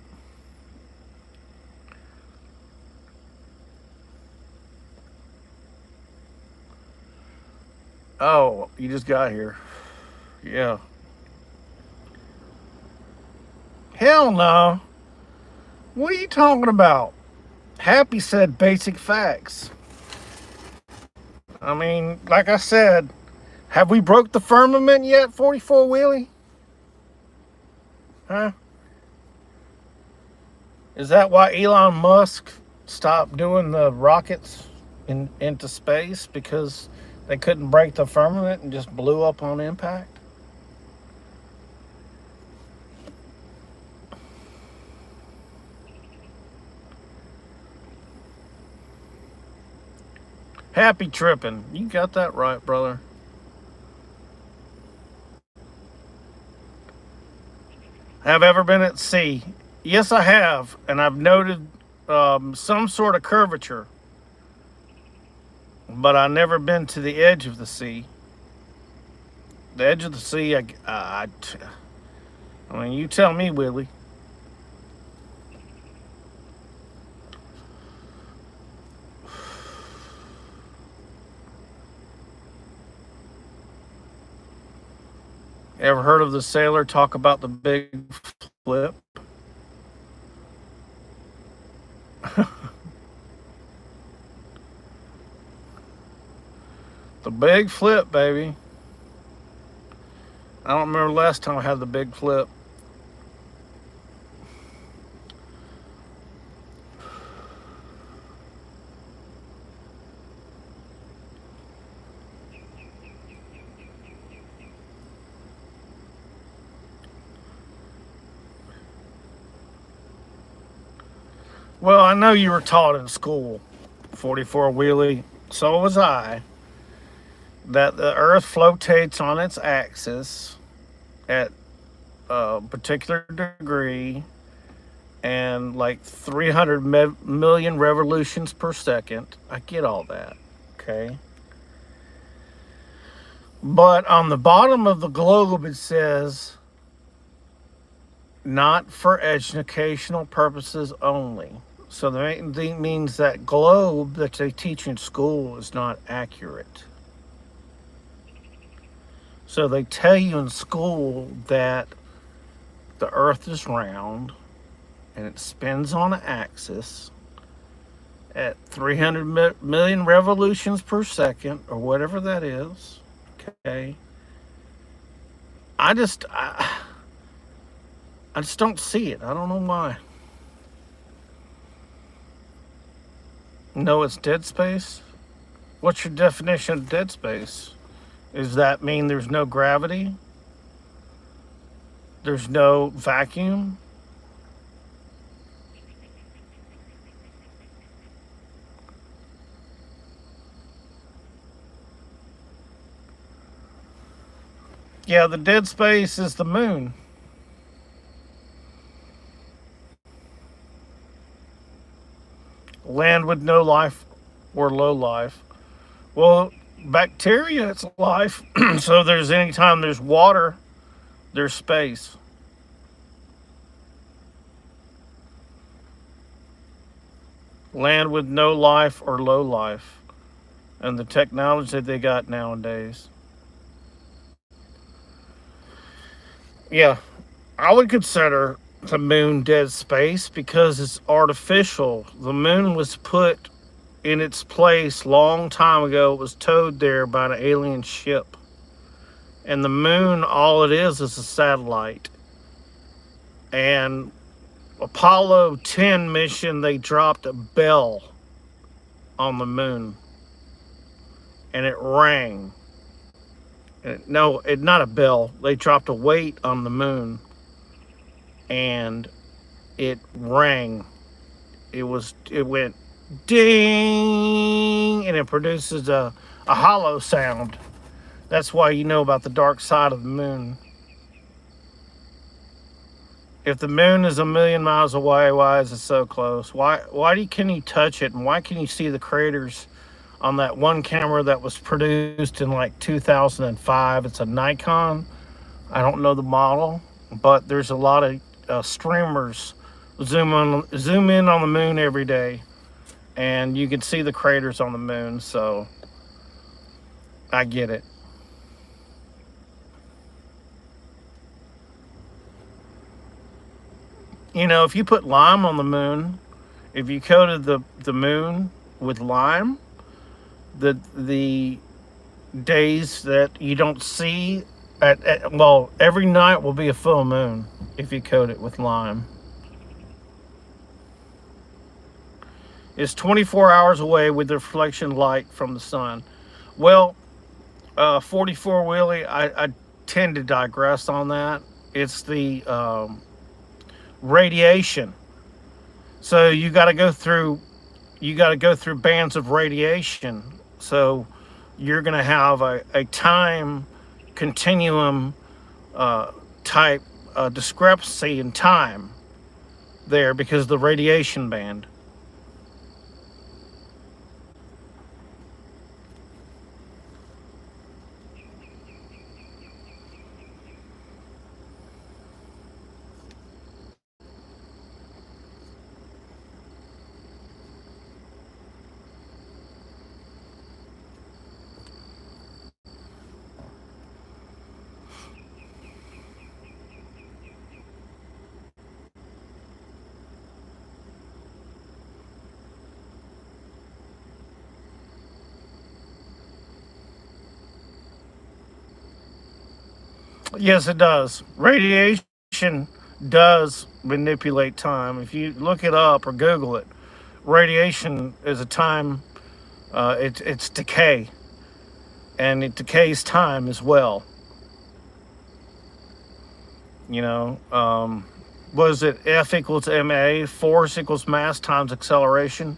Oh, you just got here. Yeah. Hell no. What are you talking about? Happy said basic facts. I mean, like I said, have we broke the firmament yet, 44 Wheelie? Huh? Is that why Elon Musk stopped doing the rockets into space? Because they couldn't break the firmament and just blew up on impact? Happy tripping. You got that right, brother. Have ever been at sea? Yes, I have. And I've noted some sort of curvature. But I've never been to the edge of the sea. The edge of the sea, I mean, you tell me, Willie. Ever heard of the sailor talk about the big flip? The big flip, baby. I don't remember last time I had the big flip. Well, I know you were taught in school, 44 Wheelie, so was I, that the Earth flotates on its axis at a particular degree and like 300 million revolutions per second. I get all that, okay? But on the bottom of the globe, it says, not for educational purposes only. So that means that globe that they teach in school is not accurate. So they tell you in school that the Earth is round and it spins on an axis at 300 million revolutions per second, or whatever that is. Okay. I just don't see it. I don't know why. No, it's dead space. What's your definition of dead space? Does that mean there's no gravity? There's no vacuum? Yeah, the dead space is the moon. Land with no life or low life. Well, bacteria, it's life. So there's anytime there's water, there's space. Land with no life or low life. And the technology that they got nowadays. Yeah, I would consider the moon dead space because it's artificial. The moon was put in its place long time ago. It was towed there by an alien ship. And the moon, all it is a satellite. And Apollo 10 mission, they dropped a bell on the moon. And it rang. No, not a bell. They dropped a weight on the moon. And it rang. It went ding, and it produces a hollow sound. That's why you know about the dark side of the moon. If the moon is a million miles away, why is it so close? Why can you touch it, and why can you see the craters on that one camera that was produced in like 2005? It's a Nikon. I don't know the model, but there's a lot of streamers zoom in on the moon every day, and you can see the craters on the moon. So I get it. You know, if you put lime on the moon, if you coated the moon with lime, the days that you don't see well, every night will be a full moon if you coat it with lime. It's 24 hours away with the reflection light from the sun. Well, 44 Wheelie, I tend to digress on that. It's the radiation. So you got to go through bands of radiation. So you're going to have a time continuum type discrepancy in time there because of the radiation band. Yes, it does. Radiation does manipulate time. If you look it up or Google it, radiation is a time. It's decay, and it decays time as well. You know, was it F equals ma? Force equals mass times acceleration.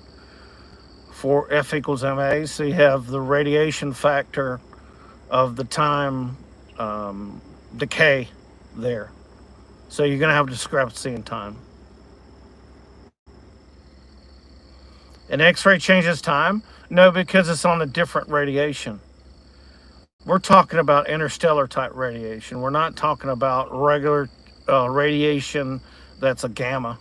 For F equals ma, so you have the radiation factor of the time decay there. So you're going to have discrepancy in time. An X-ray changes time? No, because it's on a different radiation. We're talking about interstellar type radiation. We're not talking about regular radiation that's a gamma.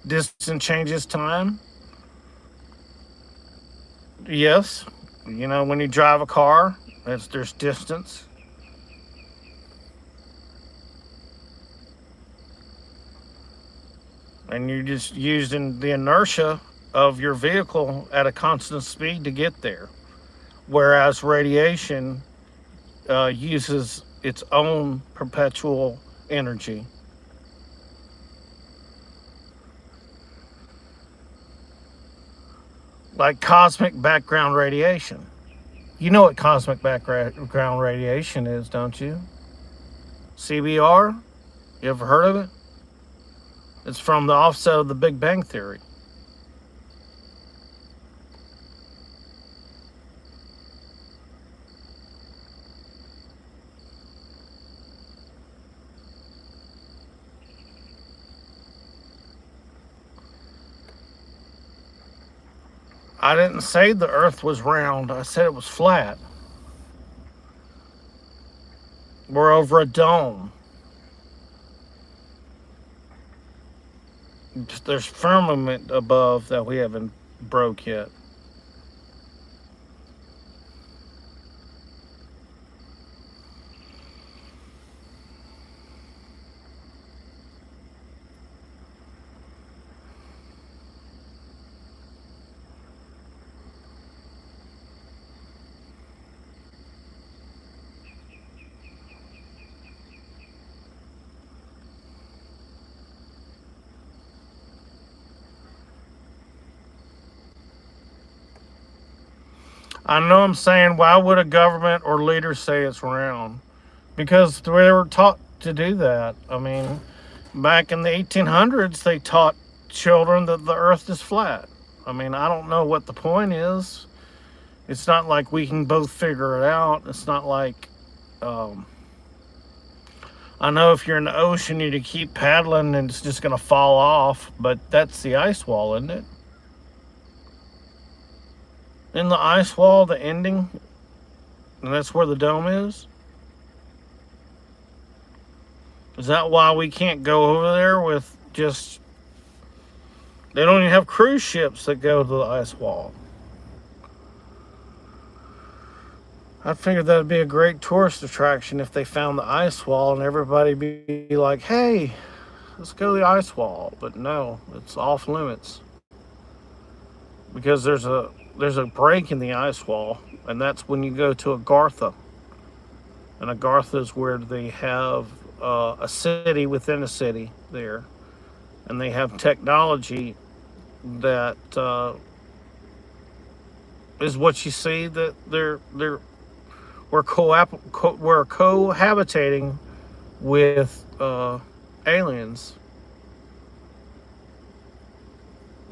Distance changes time? Yes. You know, when you drive a car, there's distance. And you're just using the inertia of your vehicle at a constant speed to get there. Whereas radiation uses its own perpetual energy. Like cosmic background radiation. You know what cosmic background radiation is, don't you? CBR? You ever heard of it? It's from the offset of the Big Bang Theory. I didn't say the earth was round, I said it was flat. We're over a dome. There's firmament above that we haven't broke yet. I know I'm saying, why would a government or leader say it's round? Because they were taught to do that. I mean, back in the 1800s, they taught children that the earth is flat. I mean, I don't know what the point is. It's not like we can both figure it out. It's not like, um, I know if you're in the ocean, you keep paddling and it's just going to fall off, but that's the ice wall, isn't it? In the ice wall, the ending, and that's where the dome is? Is that why we can't go over there with just... They don't even have cruise ships that go to the ice wall. I figured that'd be a great tourist attraction if they found the ice wall and everybody be like, hey, let's go to the ice wall. But no, it's off limits. Because there's a break in the ice wall, and that's when you go to Agartha. And Agartha is where they have a city within a city there. And they have technology that is what you see, that we're cohabitating with aliens.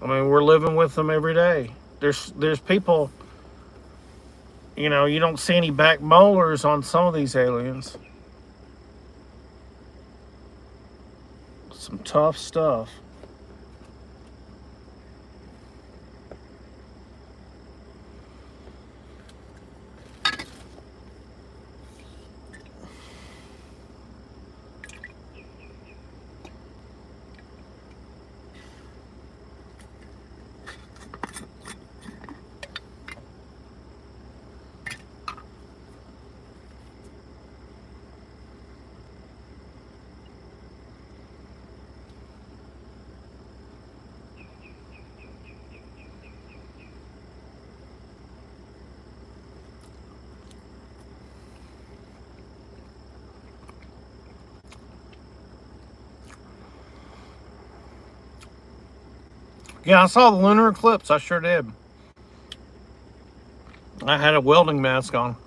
I mean, we're living with them every day. There's people, you know, you don't see any back molars on some of these aliens. Some tough stuff. Yeah, I saw the lunar eclipse. I sure did. I had a welding mask on.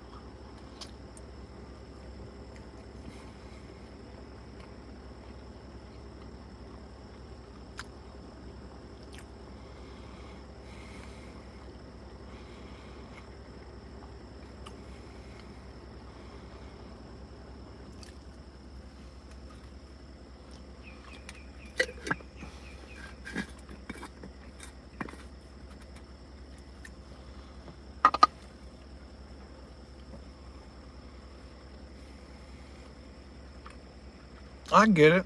I get it.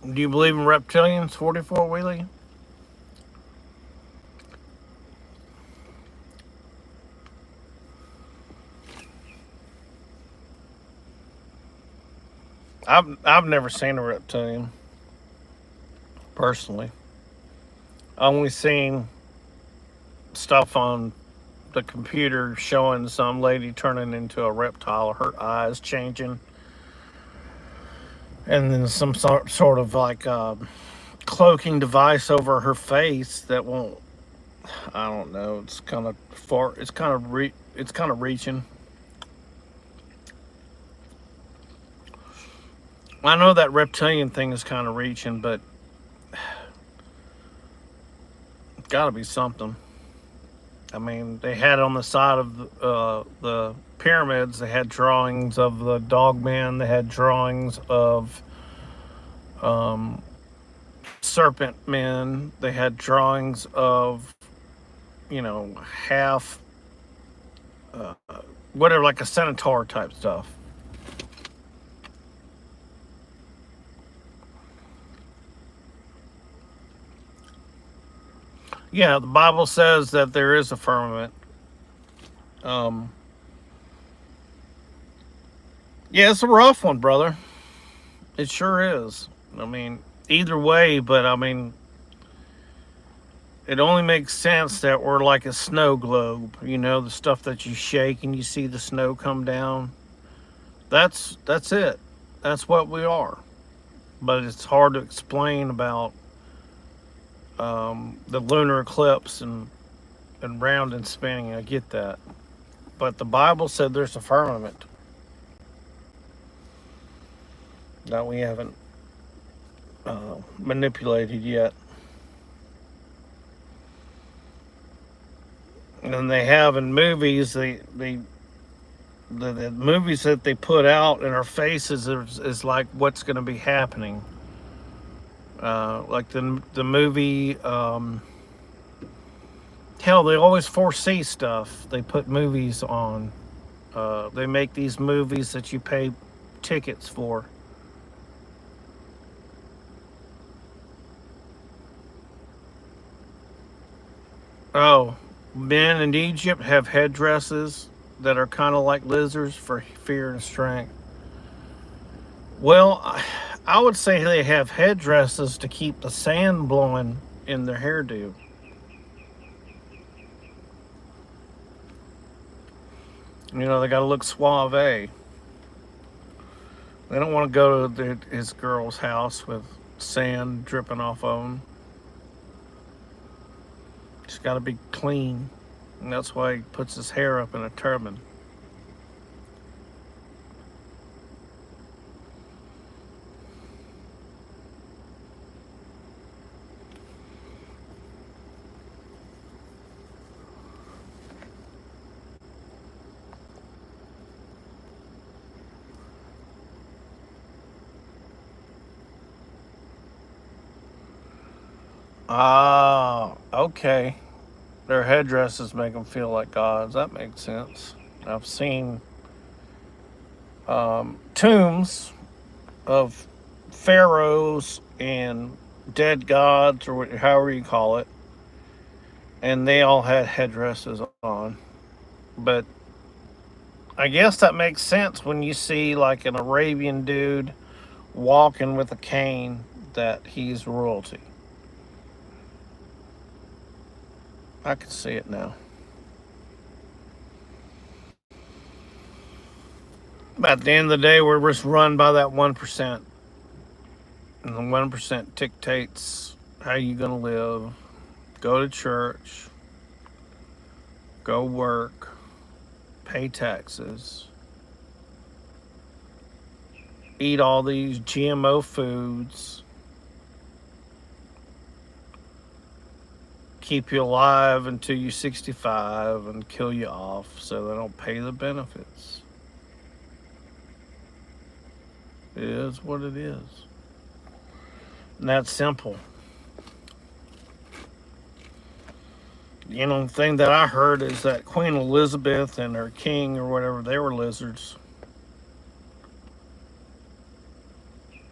Do you believe in reptilians, 44 Wheelie? I've never seen a reptilian personally. I've only seen stuff on the computer showing some lady turning into a reptile, her eyes changing, and then some sort of like cloaking device over her face that won't. I don't know. It's kind of far. It's kind of It's kind of reaching. I know that reptilian thing is kind of reaching, but it's got to be something. I mean, they had on the side of the pyramids, they had drawings of the dogman, they had drawings of um, serpent men, they had drawings of, half, uh, whatever, like a centaur type stuff. Yeah, the Bible says that there is a firmament. Um, yeah, it's a rough one, brother. It sure is. I mean, either way, but I mean, it only makes sense that we're like a snow globe. The stuff that you shake and you see the snow come down. That's it. That's what we are. But it's hard to explain about the lunar eclipse and round and spinning. I get that. But the Bible said there's a firmament that we haven't manipulated yet. And they have in movies, the movies that they put out in our faces is like what's going to be happening. Like the movie, hell, they always foresee stuff. They put movies on. They make these movies that you pay tickets for. Oh, men in Egypt have headdresses that are kind of like lizards for fear and strength. Well, I would say they have headdresses to keep the sand blowing in their hairdo. They got to look suave. They don't want to go to his girl's house with sand dripping off of them. It's got to be clean. And that's why he puts his hair up in a turban. Ah, okay. Their headdresses make them feel like gods. That makes sense. I've seen tombs of pharaohs and dead gods, or however you call it, and they all had headdresses on. But I guess that makes sense when you see like an Arabian dude walking with a cane that he's royalty. I can see it now. But at the end of the day, we're just run by that 1%. And the 1% dictates how you're going to live. Go to church, go work, pay taxes, eat all these GMO foods, keep you alive until you're 65 and kill you off so they don't pay the benefits. It is what it is. And that's simple. The only thing that I heard is that Queen Elizabeth and her king or whatever, they were lizards.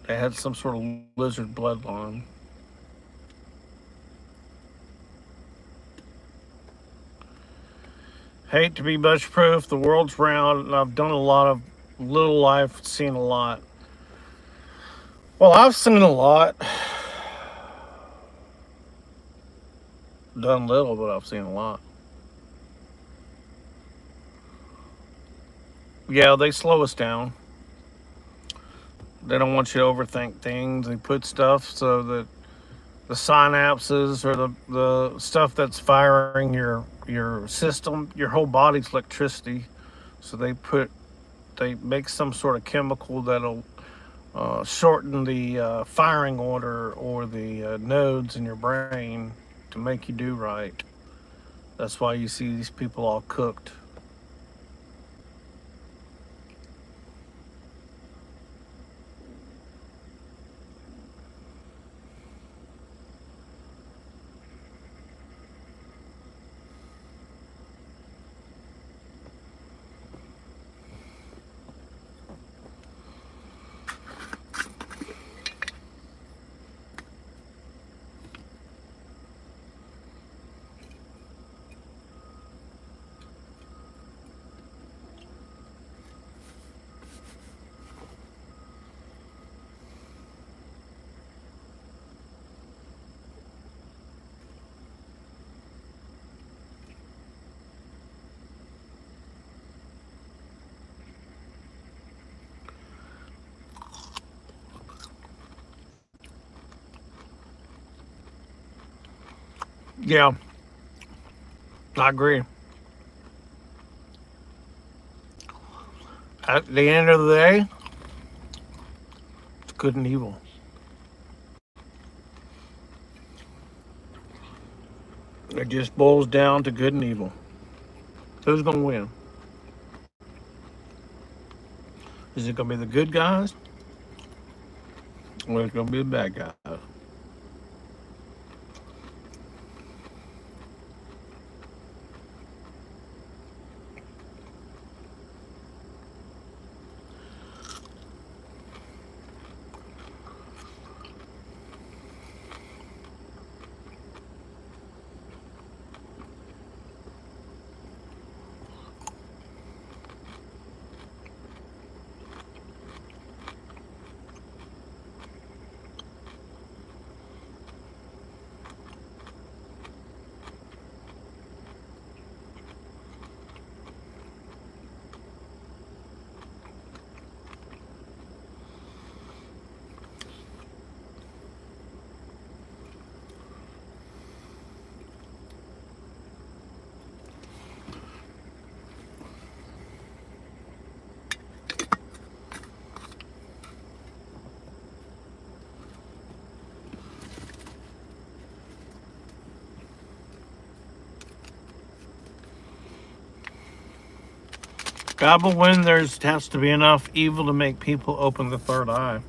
They had some sort of lizard bloodline. Hate to be much proof. The world's round, and I've done a lot of little life, seen a lot. Well, I've seen a lot. Done little, but I've seen a lot. Yeah, they slow us down. They don't want you to overthink things. They put stuff so that the synapses or the stuff that's firing your system, your whole body's electricity. So they make some sort of chemical that'll shorten the firing order or the nodes in your brain to make you do right. That's why you see these people all cooked. Yeah, I agree. At the end of the day, it's good and evil. It just boils down to good and evil. Who's gonna win? Is it gonna be the good guys or is it gonna be the bad guys? God, but when there's has to be enough evil to make people open the third eye.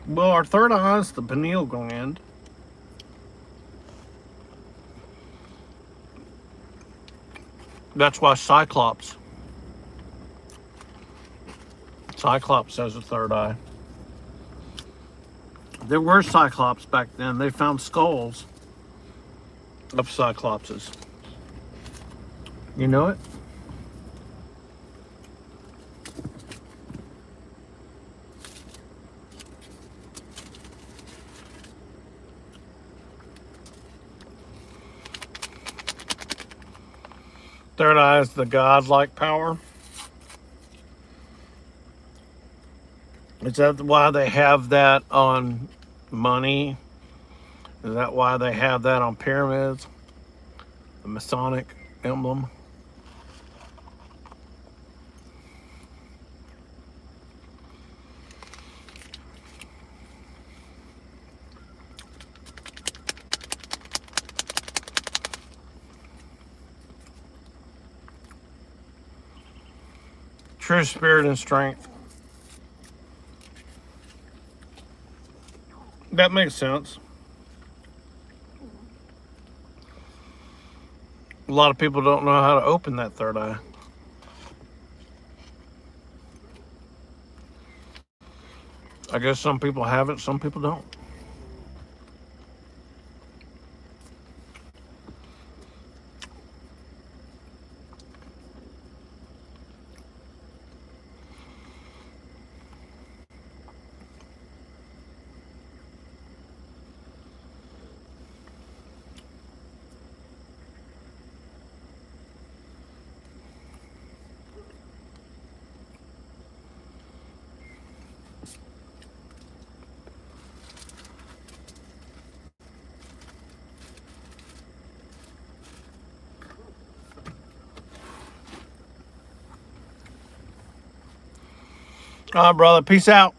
Well, our third eye is the pineal gland. That's why Cyclops has a third eye. There were Cyclops back then. They found skulls of Cyclopses. You know it? Third eye is the godlike power. Is that why they have that on money? Is that why they have that on pyramids? The Masonic emblem? True spirit and strength. That makes sense. A lot of people don't know how to open that third eye. I guess some people have it, some people don't. All right, brother. Peace out.